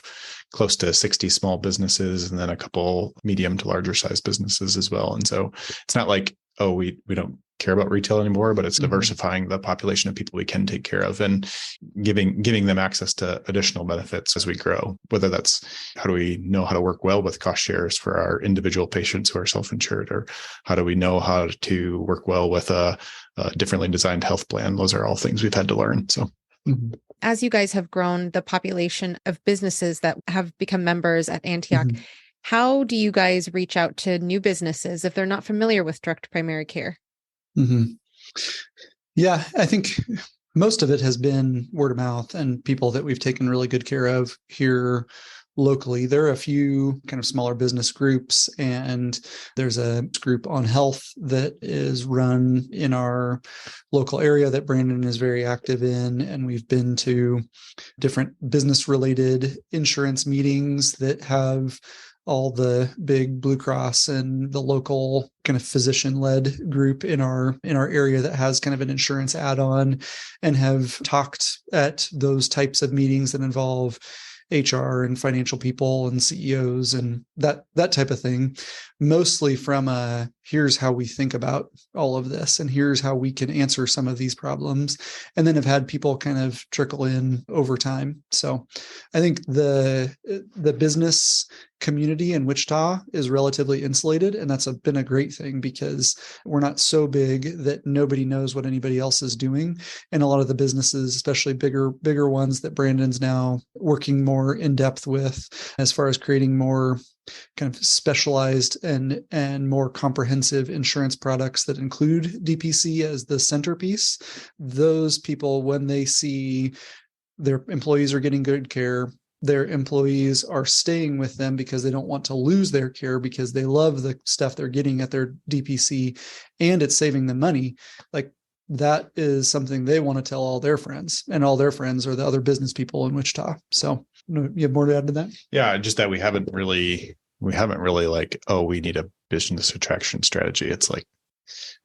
[SPEAKER 3] close to 60 small businesses and then a couple medium to larger size businesses as well. And so it's not like, oh, we don't care about retail anymore, but it's diversifying the population of people we can take care of and giving them access to additional benefits as we grow, whether that's how do we know how to work well with cost shares for our individual patients who are self-insured, or how do we know how to work well with a differently designed health plan. Those are all things we've had to learn. So
[SPEAKER 1] as you guys have grown the population of businesses that have become members at Antioch, how do you guys reach out to new businesses if they're not familiar with direct primary care?
[SPEAKER 2] Yeah, I think most of it has been word of mouth and people that we've taken really good care of here locally. There are a few kind of smaller business groups, and there's a group on health that is run in our local area that Brandon is very active in. And we've been to different business related insurance meetings that have all the big Blue Cross and the local kind of physician-led group in our area that has kind of an insurance add-on, and have talked at those types of meetings that involve HR and financial people and CEOs and that type of thing, mostly from here's how we think about all of this, and here's how we can answer some of these problems, and then have had people kind of trickle in over time. So I think the business community in Wichita is relatively insulated, and that's been a great thing because we're not so big that nobody knows what anybody else is doing. And a lot of the businesses, especially bigger ones that Brandon's now working more in depth with, as far as creating more kind of specialized and more comprehensive insurance products that include DPC as the centerpiece, those people, when they see their employees are getting good care, their employees are staying with them because they don't want to lose their care, because they love the stuff they're getting at their DPC and it's saving them money, like that is something they want to tell all their friends, and all their friends are the other business people in Wichita. So you have more to add to that?
[SPEAKER 3] Yeah, just that we haven't really like, oh, we need a business attraction strategy. It's like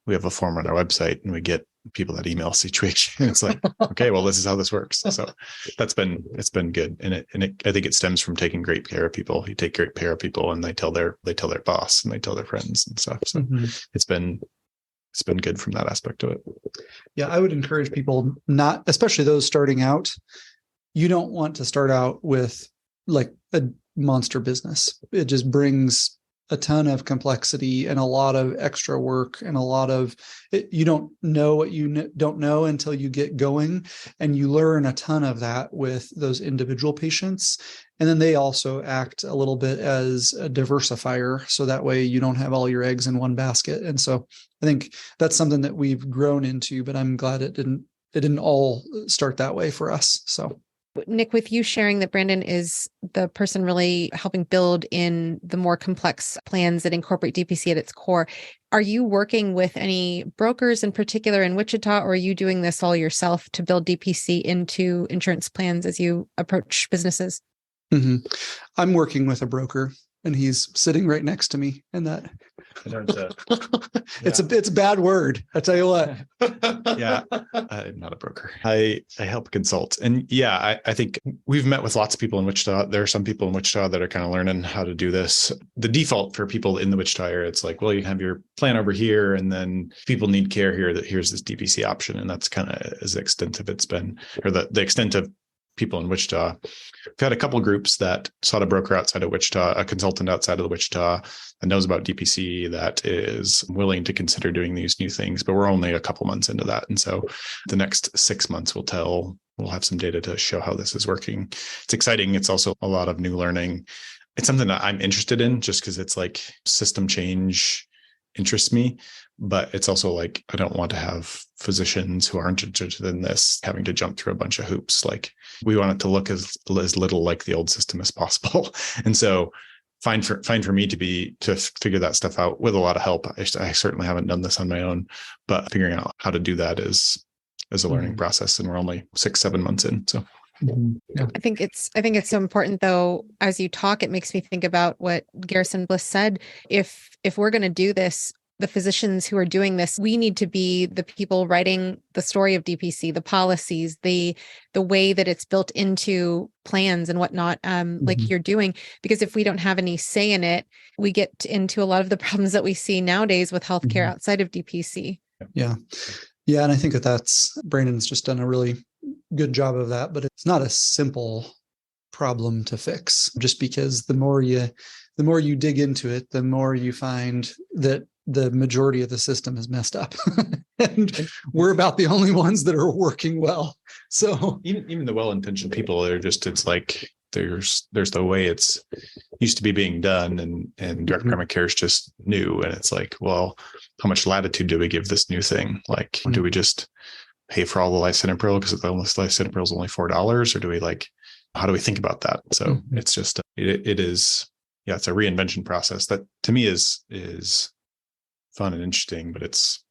[SPEAKER 3] we have a form on our website and we get people that email each week. And it's like, okay, well, this is how this works. So it's been good. And I think it stems from taking great care of people. You take great care of people and they tell their boss and they tell their friends and stuff. So it's been good from that aspect of it.
[SPEAKER 2] Yeah, I would encourage people, not, especially those starting out, you don't want to start out with like a monster business. It just brings a ton of complexity and a lot of extra work and a lot of you don't know what you don't know until you get going, and you learn a ton of that with those individual patients. And then they also act a little bit as a diversifier, so that way you don't have all your eggs in one basket. And so I think that's something that we've grown into, but I'm glad it didn't all start that way for us. So
[SPEAKER 1] Nick, with you sharing that Brandon is the person really helping build in the more complex plans that incorporate DPC at its core, are you working with any brokers in particular in Wichita, or are you doing this all yourself to build DPC into insurance plans as you approach businesses?
[SPEAKER 2] Mm-hmm. I'm working with a broker, and he's sitting right next to me. And that it's a bad word. I tell you what.
[SPEAKER 3] Yeah, I'm not a broker. I help consult, and yeah, I think we've met with lots of people in Wichita. There are some people in Wichita that are kind of learning how to do this. The default for people in the Wichita area, it's like, well, you have your plan over here, and then people need care here. That here's this DPC option, and that's kind of as extensive it's been, or the extent of people in Wichita. We've had a couple groups that sought a broker outside of Wichita, a consultant outside of the Wichita that knows about DPC, that is willing to consider doing these new things, but we're only a couple months into that. And so the next 6 months we'll have some data to show how this is working. It's exciting. It's also a lot of new learning. It's something that I'm interested in just because it's like system change interests me, but it's also like, I don't want to have physicians who aren't interested in this having to jump through a bunch of hoops. Like, we want it to look as little like the old system as possible. And so fine for me to figure that stuff out with a lot of help. I certainly haven't done this on my own, but figuring out how to do that is a learning process. And we're only 6-7 months in. So
[SPEAKER 2] yeah.
[SPEAKER 1] I think it's so important, though. As you talk, it makes me think about what Garrison Bliss said. If we're going to do this, the physicians who are doing this, we need to be the people writing the story of DPC, the policies, the way that it's built into plans and whatnot, like you're doing. Because if we don't have any say in it, we get into a lot of the problems that we see nowadays with healthcare outside of DPC.
[SPEAKER 2] Yeah. Yeah. And I think that's Brandon's just done a really good job of that, but it's not a simple problem to fix, just because the more you dig into it, the more you find that the majority of the system is messed up. And we're about the only ones that are working well. So
[SPEAKER 3] even the well-intentioned people, it's like there's the way it's used to be being done, and direct primary care is just new. And it's like, well, how much latitude do we give this new thing? Like, do we just pay for all the lisinopril because the lisinopril is only $4, or do we like how do we think about that? So it's just, it is, it's a reinvention process that to me is fun and interesting, but it's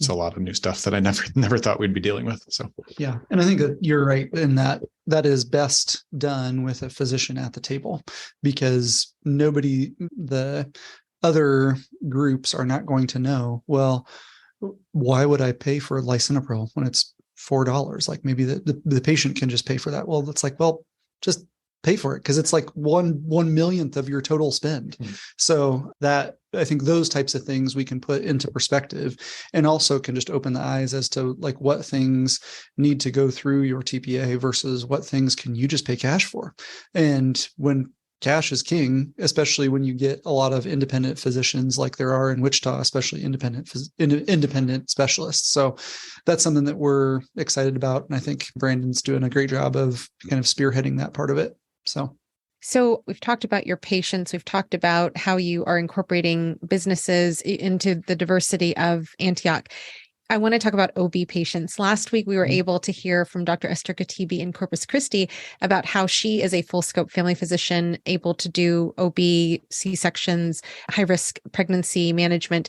[SPEAKER 3] a lot of new stuff that I never thought we'd be dealing with. So,
[SPEAKER 2] yeah. And I think that you're right in that is best done with a physician at the table, because the other groups are not going to know, well, why would I pay for lisinopril when it's $4? Like maybe the patient can just pay for that. Well, it's like, well, just pay for it, because it's like 1/1,000,000th of your total spend. So that, I think those types of things we can put into perspective, and also can just open the eyes as to like what things need to go through your TPA versus what things can you just pay cash for. And when cash is king, especially when you get a lot of independent physicians like there are in Wichita, especially independent specialists. So that's something that we're excited about. And I think Brandon's doing a great job of kind of spearheading that part of it.
[SPEAKER 1] So we've talked about your patients. We've talked about how you are incorporating businesses into the diversity of Antioch. I want to talk about OB patients. Last week, we were able to hear from Dr. Esther Katibi in Corpus Christi about how she is a full scope family physician able to do OB, C-sections, high risk pregnancy management.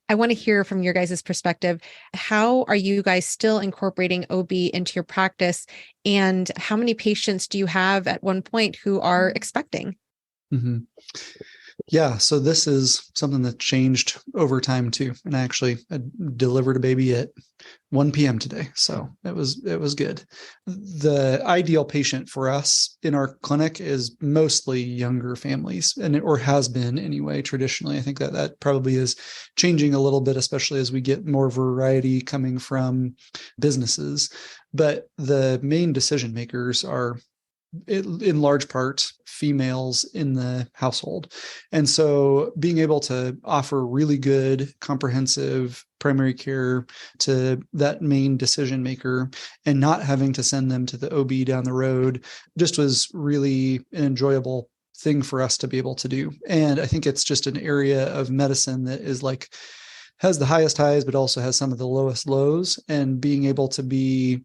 [SPEAKER 1] I want to hear from your guys' perspective. How are you guys still incorporating OB into your practice? And how many patients do you have at one point who are expecting?
[SPEAKER 2] Mm-hmm. Yeah. So this is something that changed over time too. And I delivered a baby at 1 p.m. today. So it was good. The ideal patient for us in our clinic is mostly younger families, or has been anyway, traditionally. I think that probably is changing a little bit, especially as we get more variety coming from businesses. But the main decision makers are in large part females in the household. And so being able to offer really good, comprehensive primary care to that main decision maker and not having to send them to the OB down the road just was really an enjoyable thing for us to be able to do. And I think it's just an area of medicine that is has the highest highs, but also has some of the lowest lows, and being able to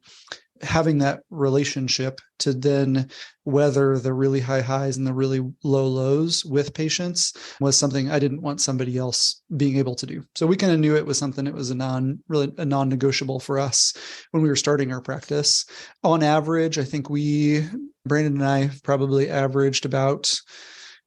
[SPEAKER 2] having that relationship to then weather the really high highs and the really low lows with patients was something I didn't want somebody else being able to do. So we kind of knew it was something that was a non-negotiable for us when we were starting our practice. On average, I think Brandon and I probably averaged about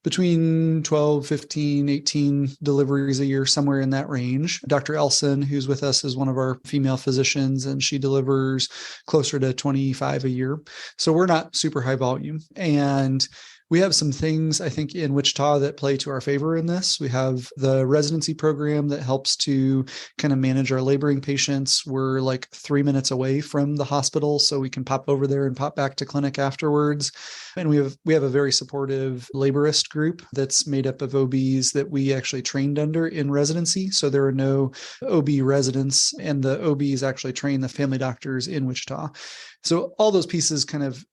[SPEAKER 2] between 12, 15, 18 deliveries a year, somewhere in that range. Dr. Elson, who's with us, is one of our female physicians, and she delivers closer to 25 a year. So we're not super high volume. And we have some things, I think, in Wichita that play to our favor in this. We have the residency program that helps to kind of manage our laboring patients. We're like 3 minutes away from the hospital, so we can pop over there and pop back to clinic afterwards. And we have a very supportive laborist group that's made up of OBs that we actually trained under in residency. So there are no OB residents, and the OBs actually train the family doctors in Wichita. So all those pieces kind of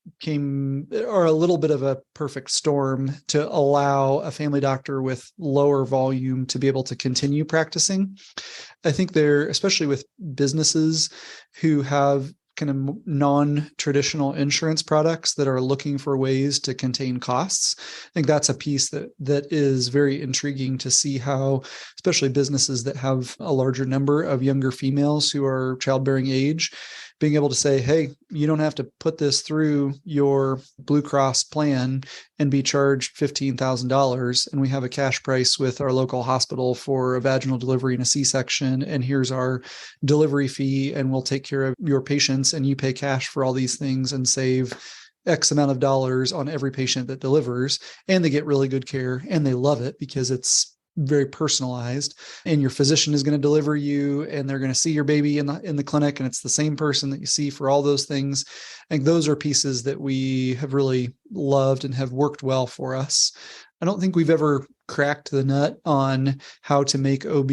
[SPEAKER 2] are a little bit of a perfect storm to allow a family doctor with lower volume to be able to continue practicing. I think especially with businesses who have kind of non-traditional insurance products that are looking for ways to contain costs. I think that's a piece that is very intriguing to see how, especially businesses that have a larger number of younger females who are childbearing age, being able to say, hey, you don't have to put this through your Blue Cross plan and be charged $15,000. And we have a cash price with our local hospital for a vaginal delivery and a C-section. And here's our delivery fee, and we'll take care of your patients, and you pay cash for all these things and save X amount of dollars on every patient that delivers. And they get really good care, and they love it because it's very personalized, and your physician is going to deliver you, and they're going to see your baby in the clinic, and it's the same person that you see for all those things. I think those are pieces that we have really loved and have worked well for us. I don't think we've ever cracked the nut on how to make OB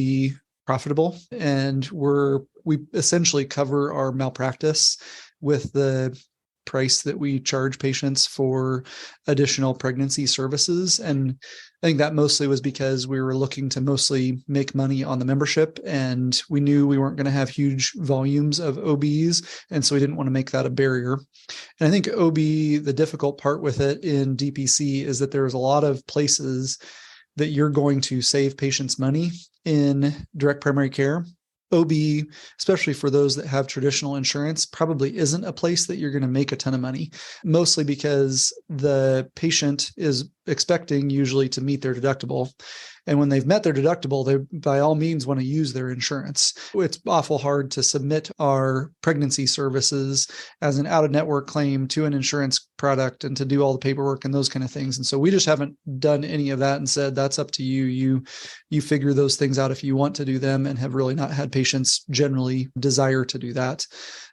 [SPEAKER 2] profitable, and we essentially cover our malpractice with the price that we charge patients for additional pregnancy services. And I think that mostly was because we were looking to mostly make money on the membership, and we knew we weren't going to have huge volumes of OBs. And so we didn't want to make that a barrier. And I think OB, the difficult part with it in DPC is that there's a lot of places that you're going to save patients money in direct primary care. OB, especially for those that have traditional insurance, probably isn't a place that you're going to make a ton of money, mostly because the patient is expecting usually to meet their deductible. And when they've met their deductible, they by all means want to use their insurance. It's awful hard to submit our pregnancy services as an out-of-network claim to an insurance product and to do all the paperwork and those kind of things. And so we just haven't done any of that and said, that's up to you. You figure those things out if you want to do them, and have really not had patients generally desire to do that.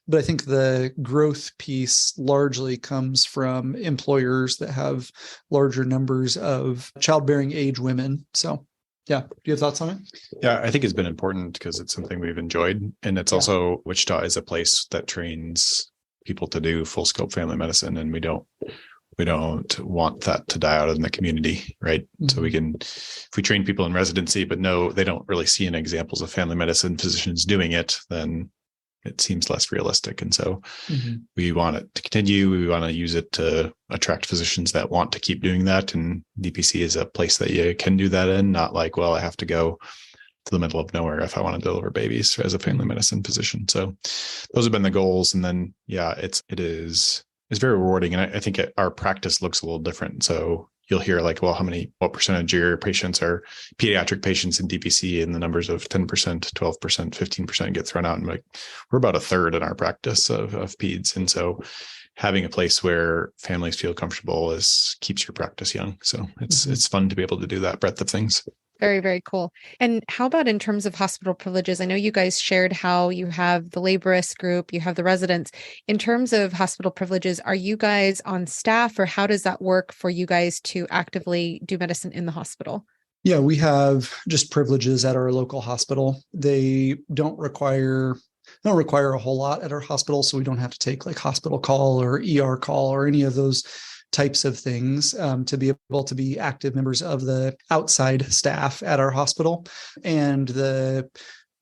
[SPEAKER 2] But I think the growth piece largely comes from employers that have larger numbers of childbearing age women. So, yeah. Do you have thoughts on it?
[SPEAKER 3] Yeah, I think it's been important because it's something we've enjoyed. And it's also, Wichita is a place that trains people to do full scope family medicine. And we don't want that to die out in the community, right? Mm-hmm. So if we train people in residency, but no, they don't really see any examples of family medicine physicians doing it, then it seems less realistic. And so we want it to continue. We want to use it to attract physicians that want to keep doing that. And DPC is a place that you can do that in, not like, well, I have to go to the middle of nowhere if I want to deliver babies as a family medicine physician. So those have been the goals. And then, it's very rewarding. And I think our practice looks a little different. So you'll hear like, well, what percentage of your patients are pediatric patients in DPC, and the numbers of 10%, 12%, 15% get thrown out. And like, we're about a third in our practice of peds. And so having a place where families feel comfortable keeps your practice young. So it's fun to be able to do that breadth of things.
[SPEAKER 1] Very, very cool. And how about in terms of hospital privileges? I know you guys shared how you have the laborist group, you have the residents. In terms of hospital privileges, are you guys on staff, or how does that work for you guys to actively do medicine in the hospital?
[SPEAKER 2] Yeah, we have just privileges at our local hospital. They don't require a whole lot at our hospital, so we don't have to take like hospital call or ER call or any of those types of things to be able to be active members of the outside staff at our hospital. And the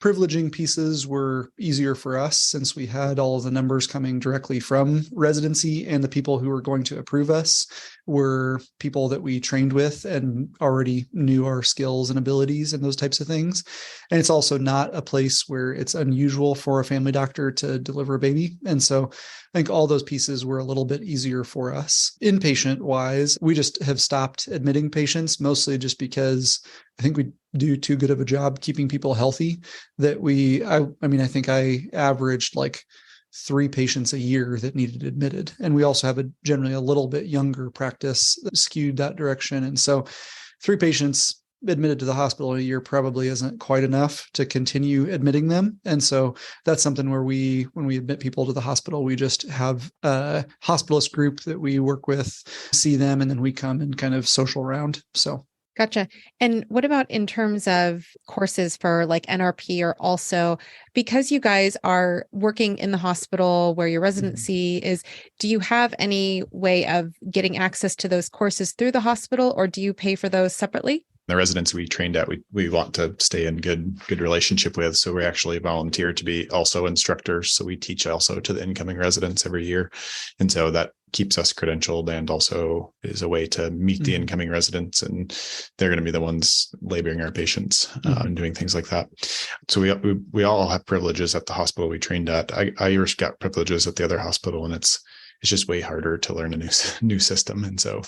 [SPEAKER 2] privileging pieces were easier for us since we had all of the numbers coming directly from residency, and the people who were going to approve us were people that we trained with and already knew our skills and abilities and those types of things. And it's also not a place where it's unusual for a family doctor to deliver a baby. And so I think all those pieces were a little bit easier for us. Inpatient wise, we just have stopped admitting patients, mostly just because I think we do too good of a job keeping people healthy that I think I averaged like 3 patients a year that needed admitted. And we also have generally a little bit younger practice that skewed that direction. And so 3 patients admitted to the hospital in a year probably isn't quite enough to continue admitting them. And so that's something where when we admit people to the hospital, we just have a hospitalist group that we work with, see them, and then we come and kind of social round. So.
[SPEAKER 1] Gotcha. And what about in terms of courses for like NRP, or also because you guys are working in the hospital where your residency is, do you have any way of getting access to those courses through the hospital, or do you pay for those separately?
[SPEAKER 3] The residents we trained at, we want to stay in good relationship with. So we actually volunteer to be also instructors. So we teach also to the incoming residents every year. And so that keeps us credentialed, and also is a way to meet the incoming residents, and they're going to be the ones laboring our patients and doing things like that. So we all have privileges at the hospital we trained at. I got privileges at the other hospital, and it's just way harder to learn a new system. And so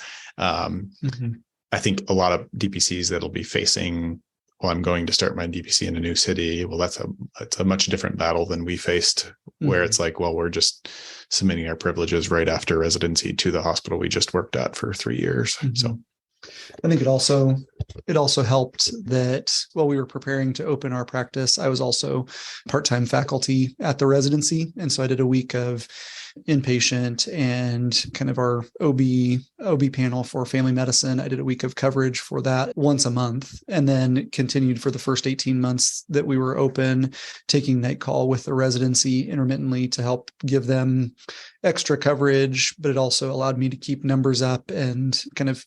[SPEAKER 3] I think a lot of DPCs that'll be facing, well, I'm going to start my DPC in a new city. Well, that's a much different battle than we faced, where it's like, well, we're just submitting our privileges right after residency to the hospital we just worked at for 3 years. So
[SPEAKER 2] I think it also helped that while we were preparing to open our practice, I was also part-time faculty at the residency. And so I did a week of inpatient and kind of our OB panel for family medicine. I did a week of coverage for that once a month, and then continued for the first 18 months that we were open, taking night call with the residency intermittently to help give them extra coverage, but it also allowed me to keep numbers up and kind of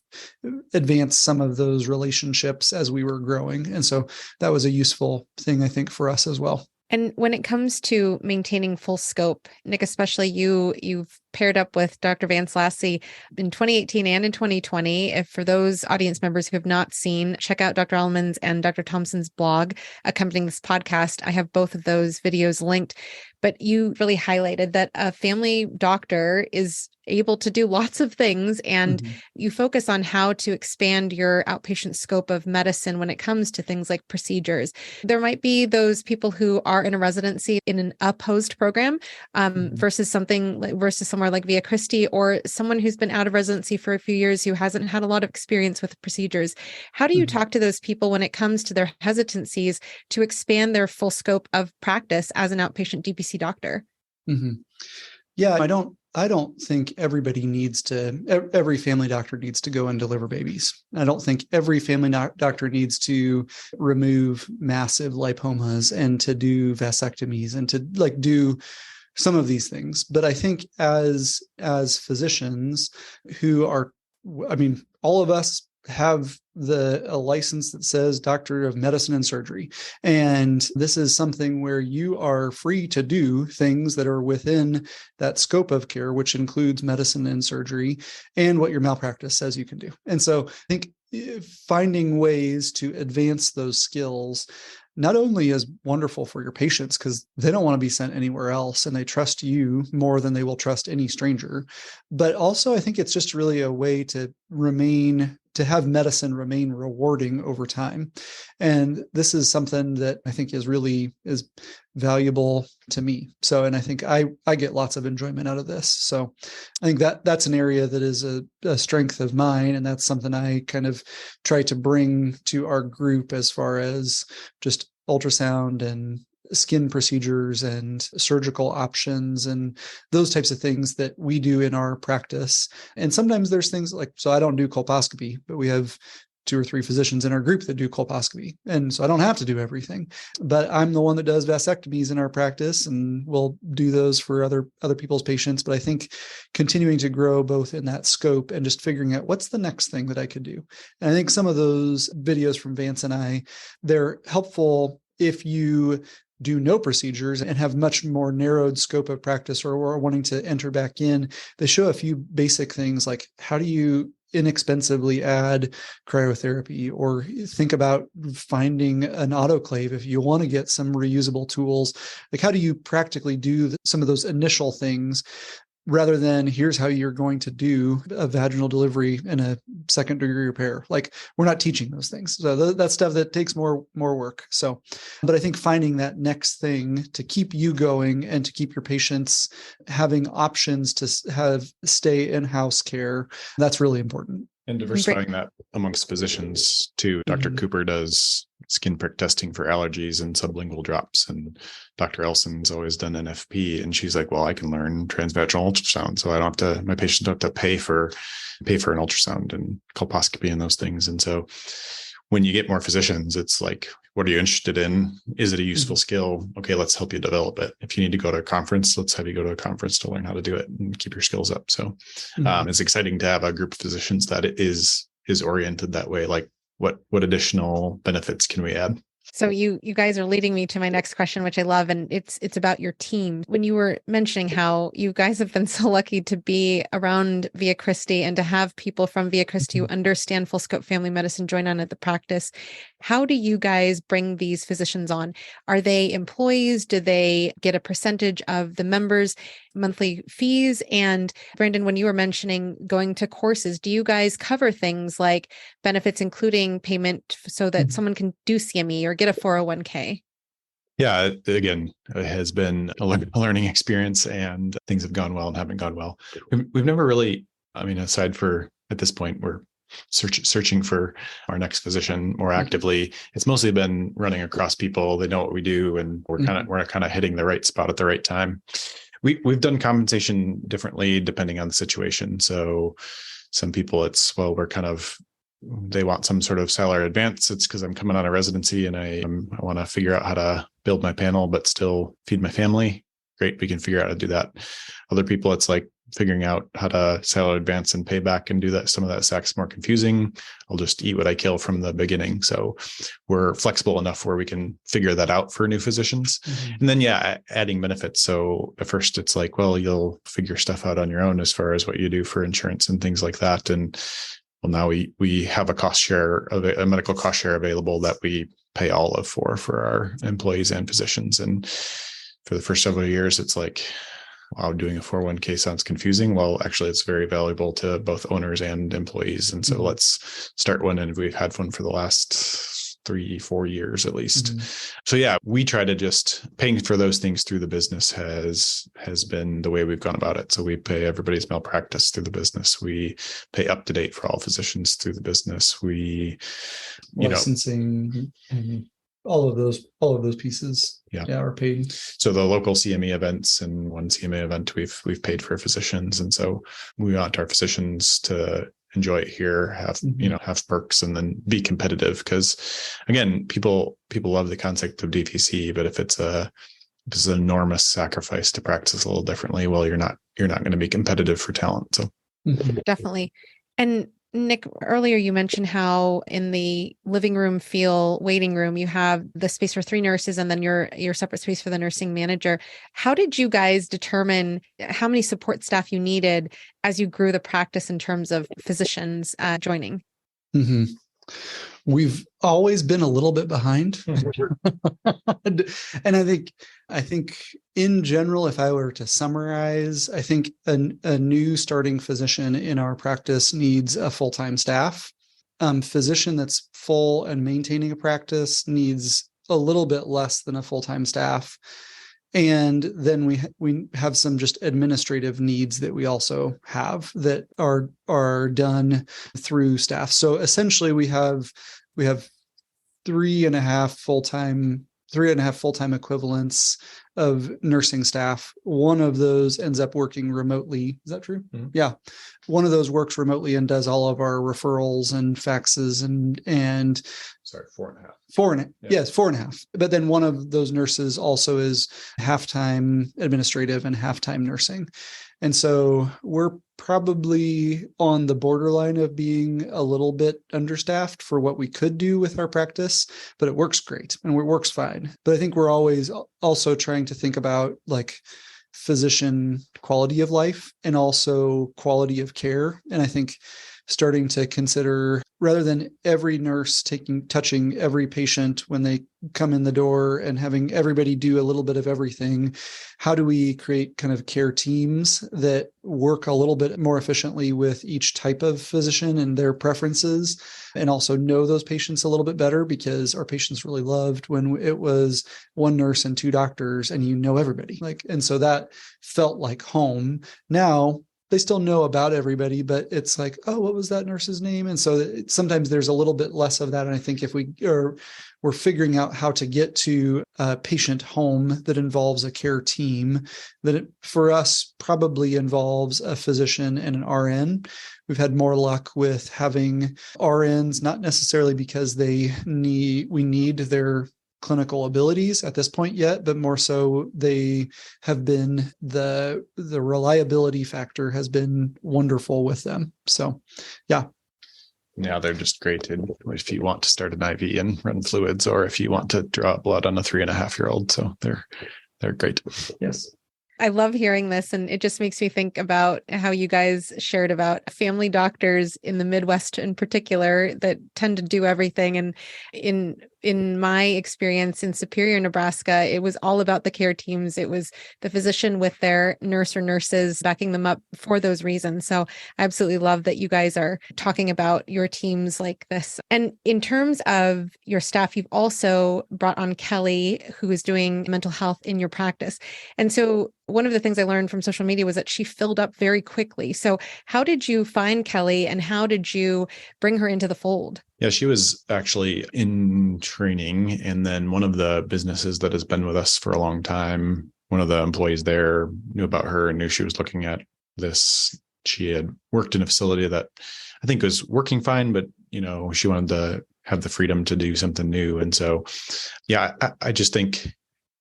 [SPEAKER 2] advance some of those relationships as we were growing. And so that was a useful thing, I think, for us as well.
[SPEAKER 1] And when it comes to maintaining full scope, Nick, especially you've paired up with Dr. Vance Lassie in 2018 and in 2020. If for those audience members who have not seen, check out Dr. Alleman's and Dr. Tomsen's blog accompanying this podcast. I have both of those videos linked. But you really highlighted that a family doctor is able to do lots of things, and you focus on how to expand your outpatient scope of medicine when it comes to things like procedures. There might be those people who are in a residency in an opposed program versus somewhere like Via Christi, or someone who's been out of residency for a few years who hasn't had a lot of experience with procedures. How do you talk to those people when it comes to their hesitancies to expand their full scope of practice as an outpatient DPC doctor?
[SPEAKER 2] Yeah, I don't think every family doctor needs to go and deliver babies. I don't think every family doctor needs to remove massive lipomas and to do vasectomies and to do some of these things. But I think as physicians who are, all of us have a license that says Doctor of Medicine and Surgery. And this is something where you are free to do things that are within that scope of care, which includes medicine and surgery and what your malpractice says you can do. And so I think finding ways to advance those skills not only is wonderful for your patients because they don't want to be sent anywhere else and they trust you more than they will trust any stranger, but also I think it's just really a way to have medicine remain rewarding over time. And this is something that I think is valuable to me. So, and I think I get lots of enjoyment out of this. So I think that's an area that is a strength of mine. And that's something I kind of try to bring to our group as far as just ultrasound and skin procedures and surgical options and those types of things that we do in our practice. And sometimes there's things so I don't do colposcopy, but we have 2 or 3 physicians in our group that do colposcopy. And so I don't have to do everything, but I'm the one that does vasectomies in our practice, and we'll do those for other people's patients. But I think continuing to grow both in that scope and just figuring out what's the next thing that I could do. And I think some of those videos from Vance and they're helpful if you do no procedures and have much more narrowed scope of practice or wanting to enter back in. They show a few basic things like how do you inexpensively add cryotherapy, or think about finding an autoclave if you want to get some reusable tools. Like how do you practically do some of those initial things rather than here's how you're going to do a vaginal delivery in a second degree repair. We're not teaching those things. So that's stuff that takes more work. So, but I think finding that next thing to keep you going and to keep your patients having options to stay in-house care, that's really important.
[SPEAKER 3] And diversifying that amongst physicians too. Dr. Cooper does skin prick testing for allergies and sublingual drops. And Dr. Elson's always done NFP. And she's like, well, I can learn transvaginal ultrasound. So my patients don't have to pay for an ultrasound and colposcopy and those things. And so when you get more physicians, it's like, what are you interested in? Is it a useful skill? Okay, let's help you develop it. If you need to go to a conference, let's have you go to a conference to learn how to do it and keep your skills up. So it's exciting to have a group of physicians that it is oriented that way. Like what additional benefits can we add?
[SPEAKER 1] So you guys are leading me to my next question, which I love, and it's about your team. When you were mentioning how you guys have been so lucky to be around Via Christi and to have people from Via Christi who understand full scope family medicine join on at the practice, how do you guys bring these physicians on? Are they employees? Do they get a percentage of the members' monthly fees? And Brandon, when you were mentioning going to courses, do you guys cover things like benefits, including payment so that someone can do CME or get a 401k?
[SPEAKER 3] Yeah, again, it has been a learning experience, and things have gone well and haven't gone well. We've never really, aside for at this point, we're searching for our next physician more actively. It's mostly been running across people. They know what we do, and we're kind of hitting the right spot at the right time. We've done compensation differently depending on the situation. So some people they want some sort of salary advance. It's because I'm coming on a residency and I want to figure out how to build my panel, but still feed my family. Great. We can figure out how to do that. Other people, it's like figuring out how to salary advance and pay back and do that. Some of that stack's more confusing. I'll just eat what I kill from the beginning. So we're flexible enough where we can figure that out for new physicians. And then, adding benefits. So at first it's like, well, you'll figure stuff out on your own as far as what you do for insurance and things like that. And well, now we have a medical cost share available that we pay all of for our employees and physicians. And for the first several years, it's like, wow, doing a 401k sounds confusing. Well, actually, it's very valuable to both owners and employees. And so let's start one. And we've had one for the last 3-4 years at least. So we try to just paying for those things through the business has been the way we've gone about it. So we pay everybody's malpractice through the business. We pay up to date for all physicians through the business. We
[SPEAKER 2] licensing and all of those pieces are paid.
[SPEAKER 3] So the local CME events, and one CME event we've paid for physicians. And so we want our physicians to enjoy it here, have perks, and then be competitive. Because again, people love the concept of DPC, but if it's an enormous sacrifice to practice a little differently, well, you're not going to be competitive for talent. So
[SPEAKER 1] definitely. And Nick, earlier you mentioned how in the living room waiting room, you have the space for 3 nurses and then your separate space for the nursing manager. How did you guys determine how many support staff you needed as you grew the practice in terms of physicians joining?
[SPEAKER 2] We've always been a little bit behind. And I think in general, if I were to summarize, I think a new starting physician in our practice needs a full-time staff. Physician that's full and maintaining a practice needs a little bit less than a full-time staff. And then we have some just administrative needs that we also have that are done through staff. So essentially we have 3.5 full-time equivalents of nursing staff. One of those ends up working remotely. Is that true? Yeah. One of those works remotely and does all of our referrals and faxes and
[SPEAKER 3] sorry, 4.5.
[SPEAKER 2] 4.5. Yes, 4.5. But then one of those nurses also is half-time administrative and half-time nursing. And so we're probably on the borderline of being a little bit understaffed for what we could do with our practice, but it works great and it works fine. But I think we're always also trying to think about like physician quality of life and also quality of care. And I think starting to consider, rather than every nurse touching every patient when they come in the door and having everybody do a little bit of everything, how do we create kind of care teams that work a little bit more efficiently with each type of physician and their preferences, and also know those patients a little bit better, because our patients really loved when it was one nurse and 2 doctors and everybody. And so that felt like home. Now they still know about everybody, but it's like, oh, what was that nurse's name? And so sometimes there's a little bit less of that. And I think if we're figuring out how to get to a patient home that involves a care team, that it, for us, probably involves a physician and an RN. We've had more luck with having RNs, not necessarily because we need their clinical abilities at this point yet, but more so they have been the reliability factor has been wonderful with them. So, yeah.
[SPEAKER 3] Yeah, they're just great if you want to start an IV and run fluids, or if you want to draw blood on a 3.5-year-old. So they're great.
[SPEAKER 2] Yes.
[SPEAKER 1] I love hearing this, and it just makes me think about how you guys shared about family doctors in the Midwest in particular that tend to do everything. And in my experience in Superior, Nebraska, it was all about the care teams. It was the physician with their nurse or nurses backing them up for those reasons. So I absolutely love that you guys are talking about your teams like this. And in terms of your staff, you've also brought on Kelly, who is doing mental health in your practice. And so one of the things I learned from social media was that she filled up very quickly. So how did you find Kelly, and how did you bring her into the fold?
[SPEAKER 3] Yeah, she was actually in training. And then one of the businesses that has been with us for a long time, one of the employees there knew about her and knew she was looking at this. She had worked in a facility that I think was working fine, but she wanted to have the freedom to do something new. And so, yeah, I just think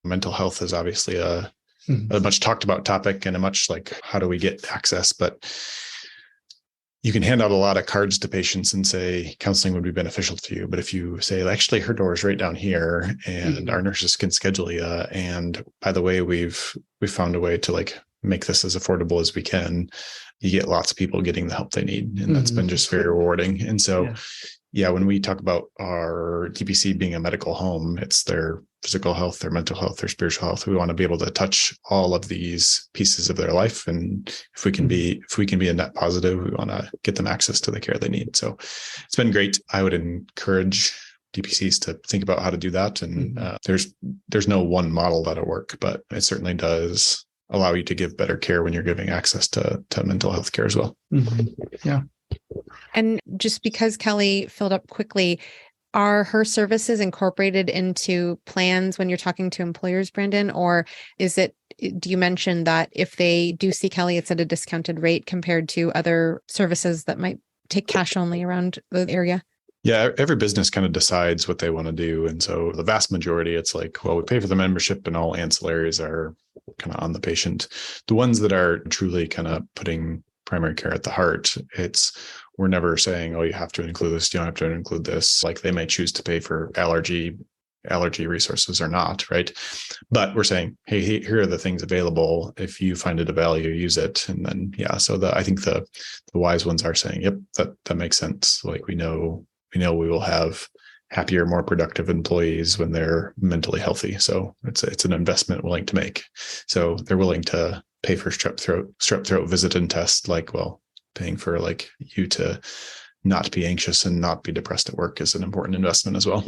[SPEAKER 3] mental health is obviously a much talked about topic and a much like, how do we get access? But you can hand out a lot of cards to patients and say counseling would be beneficial to you. But if you say, actually, her door is right down here and our nurses can schedule you. And by the way, we've found a way to like make this as affordable as we can. You get lots of people getting the help they need. And that's been just very rewarding. And so, yeah, when we talk about our DPC being a medical home, it's their physical health, their mental health, their spiritual health. We want to be able to touch all of these pieces of their life. And if we can be a net positive, we want to get them access to the care they need. So it's been great. I would encourage DPCs to think about how to do that. And there's no one model that'll work, but it certainly does allow you to give better care when you're giving access to mental health care as well.
[SPEAKER 2] Yeah.
[SPEAKER 1] And just because Kelly filled up quickly, are her services incorporated into plans when you're talking to employers, Brandon? Or do you mention that if they do see Kelly, it's at a discounted rate compared to other services that might take cash only around the area?
[SPEAKER 3] Yeah, every business kind of decides what they want to do. And so the vast majority, it's like, well, we pay for the membership and all ancillaries are kind of on the patient. The ones that are truly kind of putting primary care at the heart, we're never saying, oh, you have to include this, you don't have to include this. Like they may choose to pay for allergy resources or not, right? But we're saying, hey, here are the things available. If you find it a value, use it. And then, yeah, so I think the wise ones are saying, yep, that makes sense. Like we know we will have happier, more productive employees when they're mentally healthy. So it's an investment willing to make. So they're willing to pay for strep throat visit and test, like, well, paying for like you to not be anxious and not be depressed at work is an important investment as well.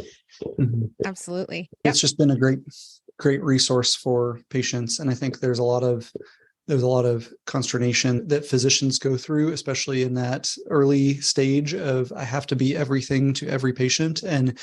[SPEAKER 1] Absolutely.
[SPEAKER 2] It's just been a great resource for patients. And I think there's a lot of consternation that physicians go through, especially in that early stage of I have to be everything to every patient. And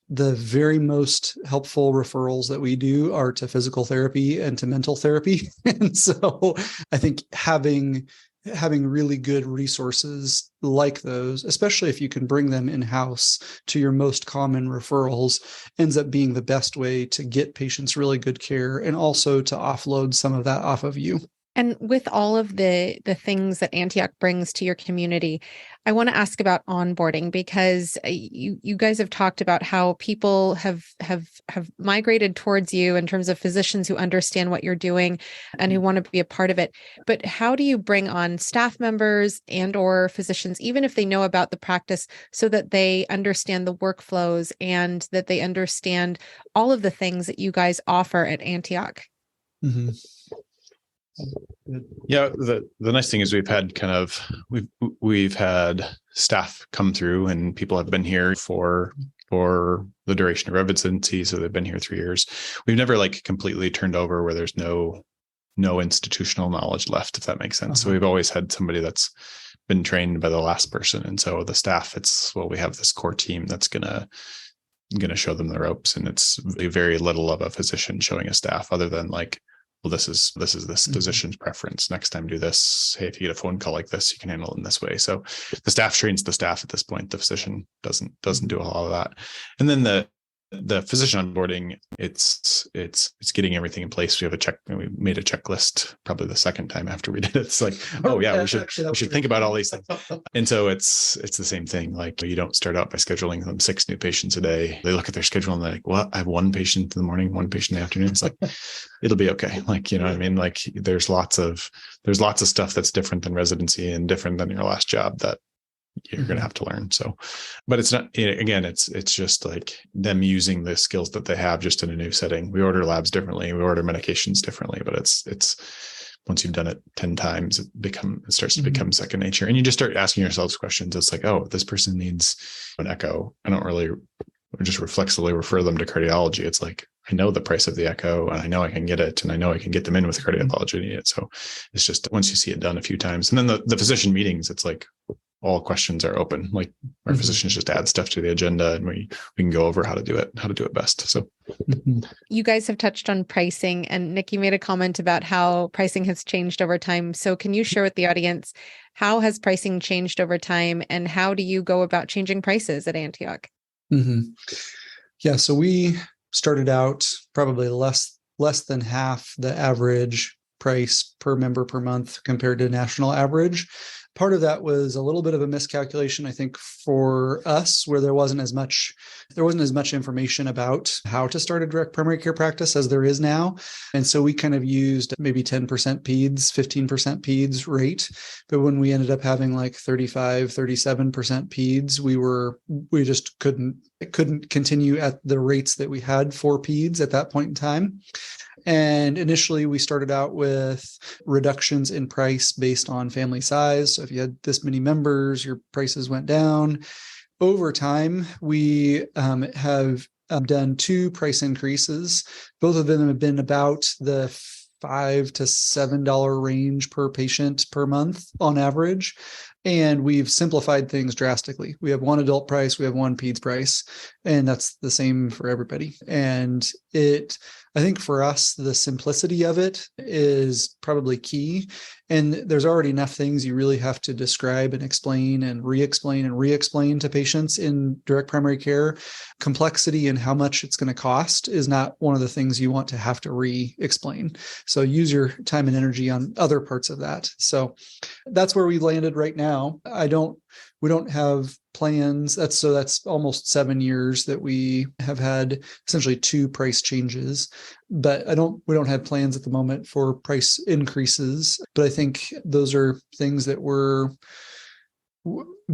[SPEAKER 2] the very most helpful referrals that we do are to physical therapy and to mental therapy. And so I think having really good resources like those, especially if you can bring them in-house to your most common referrals, ends up being the best way to get patients really good care and also to offload some of that off of you.
[SPEAKER 1] And with all of the things that Antioch brings to your community, I want to ask about onboarding, because you guys have talked about how people have migrated towards you in terms of physicians who understand what you're doing and who want to be a part of it. But how do you bring on staff members and or physicians, even if they know about the practice, so that they understand the workflows and that they understand all of the things that you guys offer at Antioch?
[SPEAKER 2] Mm-hmm.
[SPEAKER 3] Yeah, the nice thing is we've had staff come through, and people have been here for the duration of residency, so they've been here 3 years. We've never like completely turned over where there's no institutional knowledge left, if that makes sense. So we've always had somebody that's been trained by the last person, and so the staff, we have this core team that's gonna show them the ropes, and it's very little of a physician showing a staff other than like, well, this is this physician's preference. Next time do this. Hey, if you get a phone call like this, you can handle it in this way. So the staff trains the staff at this point. The physician doesn't do a lot of that. And then the physician onboarding, it's getting everything in place. We made a checklist probably the second time after we did it. It's like, oh yeah, we should think about all these things. And so it's the same thing. Like you don't start out by scheduling them 6 new patients a day. They look at their schedule and they're like, well, I have 1 patient in the morning, 1 patient in the afternoon. It's like, it'll be okay. Like, you know what I mean? Like there's lots of stuff that's different than residency and different than your last job that you're going to have to learn. So, but it's not, again, it's just like them using the skills that they have just in a new setting. We order labs differently. We order medications differently, but it's once you've done it 10 times, it starts to become second nature. And you just start asking yourselves questions. It's like, oh, this person needs an echo. I don't really just reflexively refer them to cardiology. It's like, I know the price of the echo and I know I can get it and I know I can get them in with cardiology. So it's just, once you see it done a few times, and then the physician meetings, it's like, all questions are open. Like our physicians just add stuff to the agenda and we can go over how to do it best. So
[SPEAKER 1] you guys have touched on pricing, and Nick, you made a comment about how pricing has changed over time. So can you share with the audience, how has pricing changed over time, and how do you go about changing prices at Antioch?
[SPEAKER 2] Yeah, so we started out probably less than half the average price per member per month compared to national average. Part of that was a little bit of a miscalculation, I think, for us, where there wasn't as much information about how to start a direct primary care practice as there is now. And so we kind of used maybe 10% peds, 15% peds rate. But when we ended up having like 35, 37% peds, we just couldn't continue at the rates that we had for peds at that point in time. And initially, we started out with reductions in price based on family size. So if you had this many members, your prices went down. Over time, we have done 2 price increases. Both of them have been about the $5 to $7 range per patient per month on average. And we've simplified things drastically. We have one adult price, we have one peds price, and that's the same for everybody. And I think for us, the simplicity of it is probably key. And there's already enough things you really have to describe and explain and re-explain to patients in direct primary care. Complexity and how much it's going to cost is not one of the things you want to have to re-explain. So use your time and energy on other parts of that. So that's where we landed right now. We don't have plans. That's almost 7 years that we have had essentially 2 price changes, but we don't have plans at the moment for price increases. But I think those are things that we're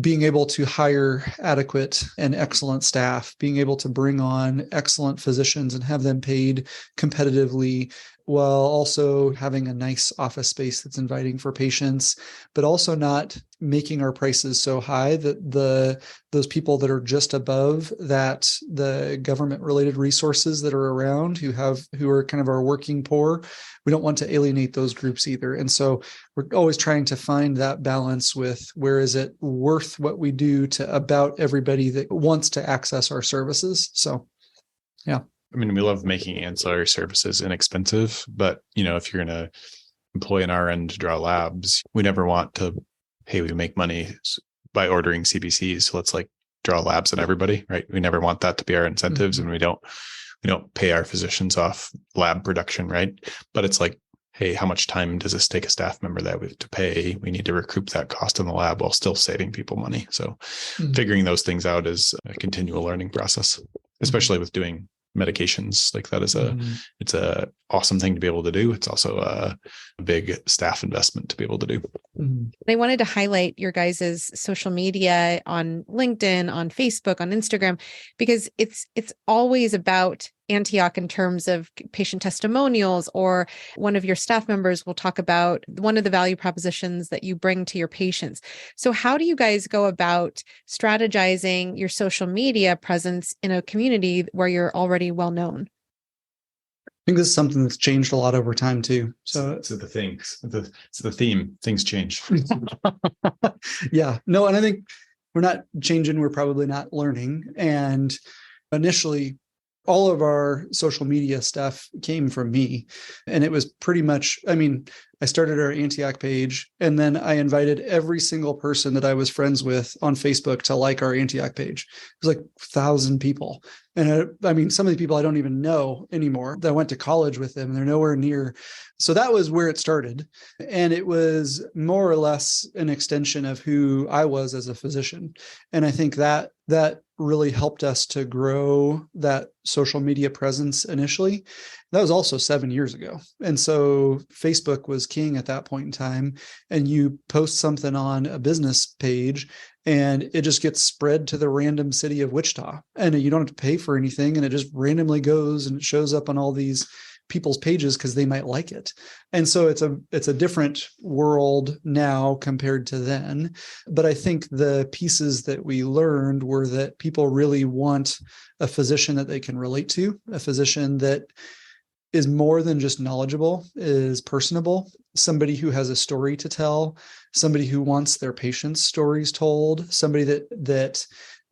[SPEAKER 2] being able to hire adequate and excellent staff, being able to bring on excellent physicians and have them paid competitively, while also having a nice office space that's inviting for patients, but also not making our prices so high that those people that are just above that, the government related resources that are around who are kind of our working poor, we don't want to alienate those groups either. And so we're always trying to find that balance with where is it worth what we do to about everybody that wants to access our services. So, yeah.
[SPEAKER 3] I mean, we love making ancillary services inexpensive, but if you're going to employ an RN to draw labs, we never want to, hey, we make money by ordering CBCs, so let's like draw labs on everybody, right? We never want that to be our incentives, and we don't pay our physicians off lab production, right? But it's like, hey, how much time does this take a staff member that we have to pay? We need to recoup that cost in the lab while still saving people money. So figuring those things out is a continual learning process, especially with doing medications. Like that is it's a awesome thing to be able to do. It's also a big staff investment to be able to do.
[SPEAKER 1] I wanted to highlight your guys' social media on LinkedIn, on Facebook, on Instagram, because it's always about Antioch in terms of patient testimonials, or one of your staff members will talk about one of the value propositions that you bring to your patients. So how do you guys go about strategizing your social media presence in a community where you're already well known?
[SPEAKER 2] I think this is something that's changed a lot over time too. So
[SPEAKER 3] it's the theme. Things change.
[SPEAKER 2] Yeah, no, and I think we're not changing. We're probably not learning. And initially, all of our social media stuff came from me. And it was pretty much, I started our Antioch page, and then I invited every single person that I was friends with on Facebook to like our Antioch page. It was like 1,000 people. And some of the people I don't even know anymore. I went to college with them, and they're nowhere near. So that was where it started. And it was more or less an extension of who I was as a physician. And I think that really helped us to grow that social media presence initially. That was also 7 years ago. And so Facebook was king at that point in time. And you post something on a business page, and it just gets spread to the random city of Wichita. And you don't have to pay for anything. And it just randomly goes and it shows up on all these people's pages because they might like it. And so it's a different world now compared to then. But I think the pieces that we learned were that people really want a physician that they can relate to, a physician that is more than just knowledgeable, is personable, somebody who has a story to tell, somebody who wants their patients' stories told, somebody that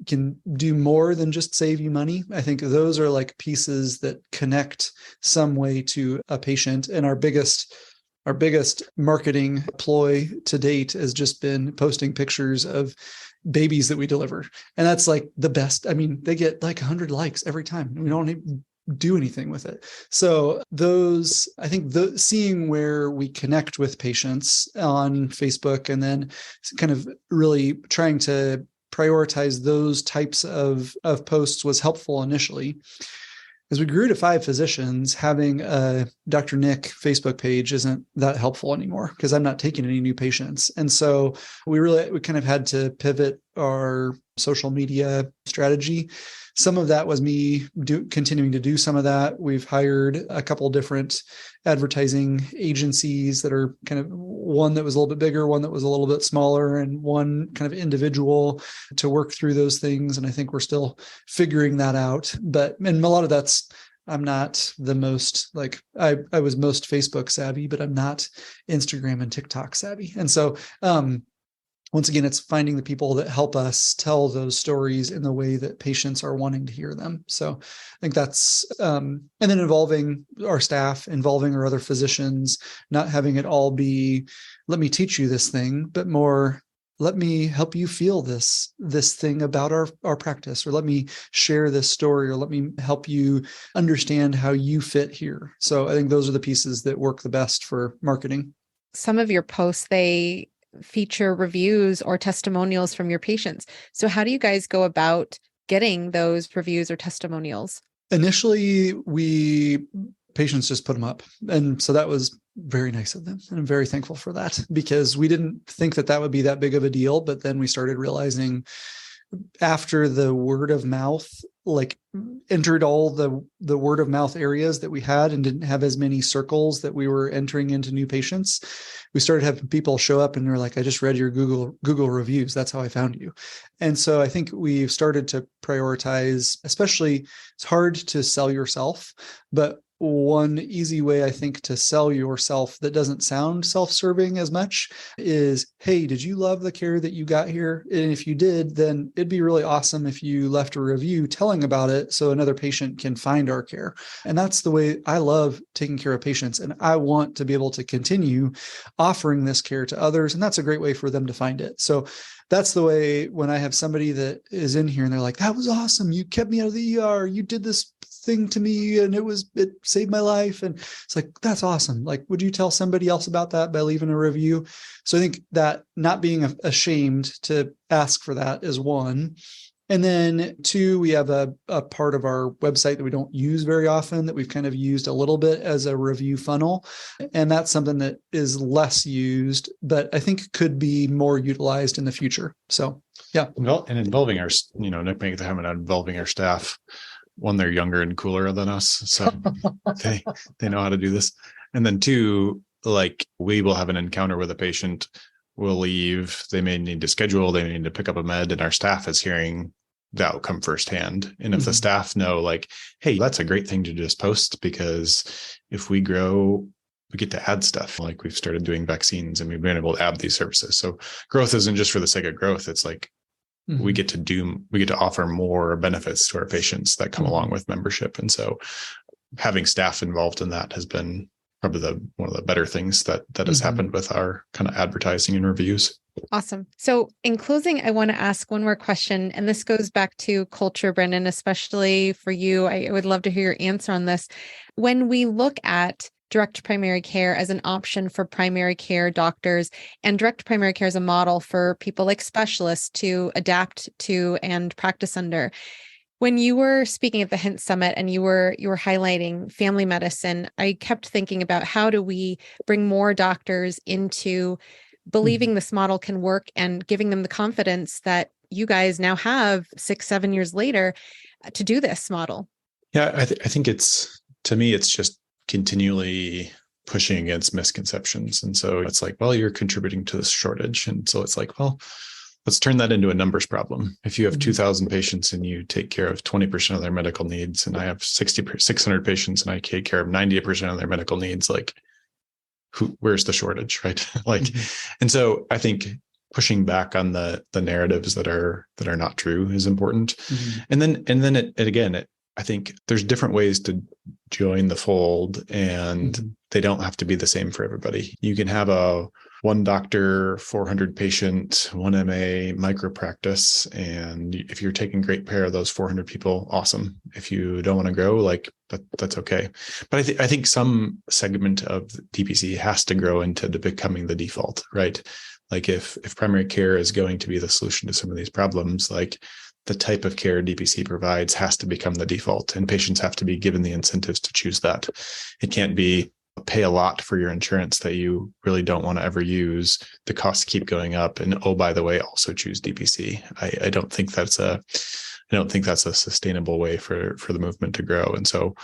[SPEAKER 2] can do more than just save you money. I think those are like pieces that connect some way to a patient. And our biggest marketing ploy to date has just been posting pictures of babies that we deliver. And that's like the best. I mean, they get like 100 likes every time. We don't even do anything with it. So those, I think seeing where we connect with patients on Facebook, and then kind of really trying to prioritize those types of posts was helpful initially. As we grew to 5 physicians, having a Dr. Nick Facebook page isn't that helpful anymore because I'm not taking any new patients. And so we kind of had to pivot our social media strategy. Some of that was me continuing to do some of that. We've hired a couple different advertising agencies that are kind of, one that was a little bit bigger, one that was a little bit smaller, and one kind of individual to work through those things. And I think we're still figuring that out. And a lot of that's, I'm not the most, like, I was most Facebook savvy, but I'm not Instagram and TikTok savvy. And so, once again, it's finding the people that help us tell those stories in the way that patients are wanting to hear them. So I think that's, and then involving our staff, involving our other physicians, not having it all be, let me teach you this thing, but more, let me help you feel this thing about our practice, or let me share this story, or let me help you understand how you fit here. So I think those are the pieces that work the best for marketing.
[SPEAKER 1] Some of your posts, they feature reviews or testimonials from your patients. So how do you guys go about getting those reviews or testimonials? Initially,
[SPEAKER 2] patients just put them up. And so that was very nice of them. And I'm very thankful for that, because we didn't think that would be that big of a deal. But then we started realizing, after the word of mouth, like, entered all the word of mouth areas that we had and didn't have as many circles that we were entering into new patients, we started having people show up and they're like, I just read your Google reviews. That's how I found you. And so I think we've started to prioritize, especially, it's hard to sell yourself, but one easy way, I think, to sell yourself that doesn't sound self-serving as much is, hey, did you love the care that you got here? And if you did, then it'd be really awesome if you left a review telling about it so another patient can find our care. And that's the way I love taking care of patients. And I want to be able to continue offering this care to others. And that's a great way for them to find it. So that's the way, when I have somebody that is in here and they're like, that was awesome, you kept me out of the ER, you did this thing to me and it saved my life. And it's like, that's awesome. Like, would you tell somebody else about that by leaving a review? So I think that not being ashamed to ask for that is one. And then 2, we have a part of our website that we don't use very often, that we've kind of used a little bit as a review funnel. And that's something that is less used, but I think could be more utilized in the future. So, yeah.
[SPEAKER 3] Well, and involving our, Nick making the comment on involving our staff. One, they're younger and cooler than us, so they know how to do this. And then 2, like, we will have an encounter with a patient, we'll leave, they may need to schedule, they may need to pick up a med, and our staff is hearing the outcome firsthand. And if the staff know, like, hey, that's a great thing to just post, because if we grow, we get to add stuff. Like, we've started doing vaccines and we've been able to add these services. So growth isn't just for the sake of growth. It's like, we get to offer more benefits to our patients that come along with membership. And so having staff involved in that has been probably one of the better things that has happened with our kind of advertising and reviews.
[SPEAKER 1] Awesome. So in closing, I want to ask one more question, and this goes back to culture, Brendan, especially for you. I would love to hear your answer on this. When we look at direct primary care as an option for primary care doctors, and direct primary care as a model for people like specialists to adapt to and practice under. When you were speaking at the HINT Summit and you were highlighting family medicine, I kept thinking about, how do we bring more doctors into believing this model can work, and giving them the confidence that you guys now have 6-7 years later to do this model?
[SPEAKER 3] Yeah, I think to me, it's just continually pushing against misconceptions. And so it's like, well, you're contributing to this shortage. And so it's like, well, let's turn that into a numbers problem. If you have 2,000 patients and you take care of 20% of their medical needs, and I have 600 patients and I take care of 90% of their medical needs, like where's the shortage, right? And so I think pushing back on the narratives that are not true is important. And then I think there's different ways to join the fold, and they don't have to be the same for everybody. You can have a 1 doctor, 400 patient, 1 MA micro practice. And if you're taking great care of those 400 people, awesome. If you don't want to grow, like that's okay. But I think some segment of DPC has to grow into becoming the default, right? Like if primary care is going to be the solution to some of these problems, like the type of care DPC provides has to become the default, and patients have to be given the incentives to choose that. It can't be pay a lot for your insurance that you really don't want to ever use. The costs keep going up, and oh, by the way, also choose DPC. I don't think that's a sustainable way for the movement to grow. And so,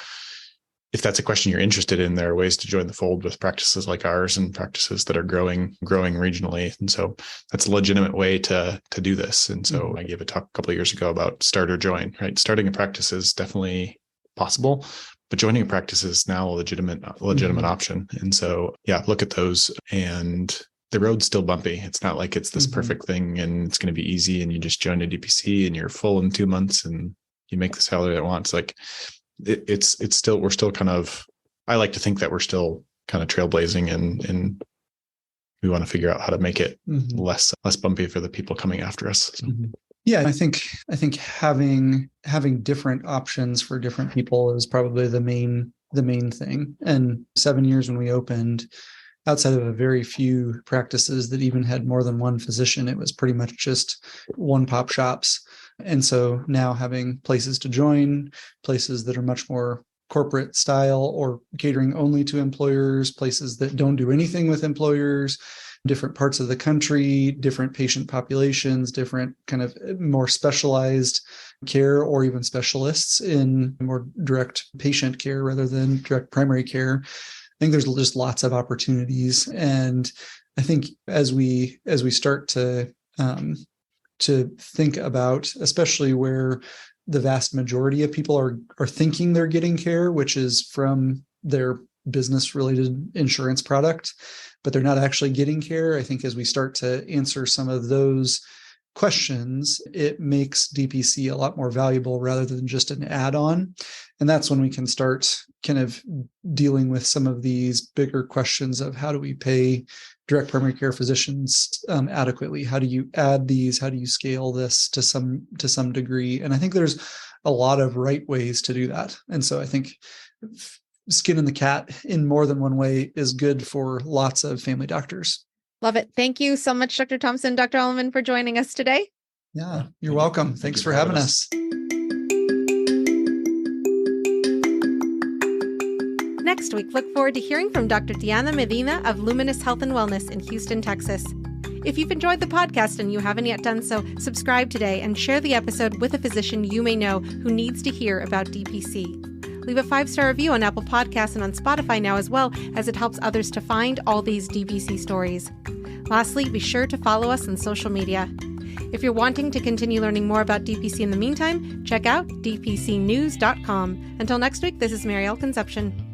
[SPEAKER 3] if that's a question you're interested in, there are ways to join the fold with practices like ours and practices that are growing regionally. And so that's a legitimate way to do this. And so I gave a talk a couple of years ago about start or join, right? Starting a practice is definitely possible, but joining a practice is now a legitimate option. And so, yeah, look at those, and the road's still bumpy. It's not like it's this perfect thing and it's going to be easy and you just join a DPC and you're full in 2 months and you make the salary at once. Like we're still kind of, I like to think that we're still kind of trailblazing, and we want to figure out how to make it less bumpy for the people coming after us. So.
[SPEAKER 2] Yeah, I think having different options for different people is probably the main thing. And 7 years when we opened, outside of a very few practices that even had more than one physician, it was pretty much just one-pop shops. And so now having places to join, places that are much more corporate style or catering only to employers, places that don't do anything with employers, different parts of the country, different patient populations, different kind of more specialized care, or even specialists in more direct patient care rather than direct primary care. I think there's just lots of opportunities. And I think as we start to think about, especially where the vast majority of people are thinking they're getting care, which is from their business-related insurance product, but they're not actually getting care. I think as we start to answer some of those questions, it makes DPC a lot more valuable rather than just an add-on. And that's when we can start kind of dealing with some of these bigger questions of how do we pay direct primary care physicians adequately? How do you add these? How do you scale this to some degree? And I think there's a lot of right ways to do that. And so I think skinning the cat in more than one way is good for lots of family doctors.
[SPEAKER 1] Love it. Thank you so much, Dr. Tomsen, Dr. Alleman, for joining us today.
[SPEAKER 2] Yeah, you're welcome. Thanks for having us.
[SPEAKER 1] Next week, look forward to hearing from Dr. Diana Medina of Luminous Health and Wellness in Houston, Texas. If you've enjoyed the podcast and you haven't yet done so, subscribe today and share the episode with a physician you may know who needs to hear about DPC. Leave a 5-star review on Apple Podcasts and on Spotify now as well, as it helps others to find all these DPC stories. Lastly, be sure to follow us on social media. If you're wanting to continue learning more about DPC in the meantime, check out dpcnews.com. Until next week, this is Marielle Concepcion.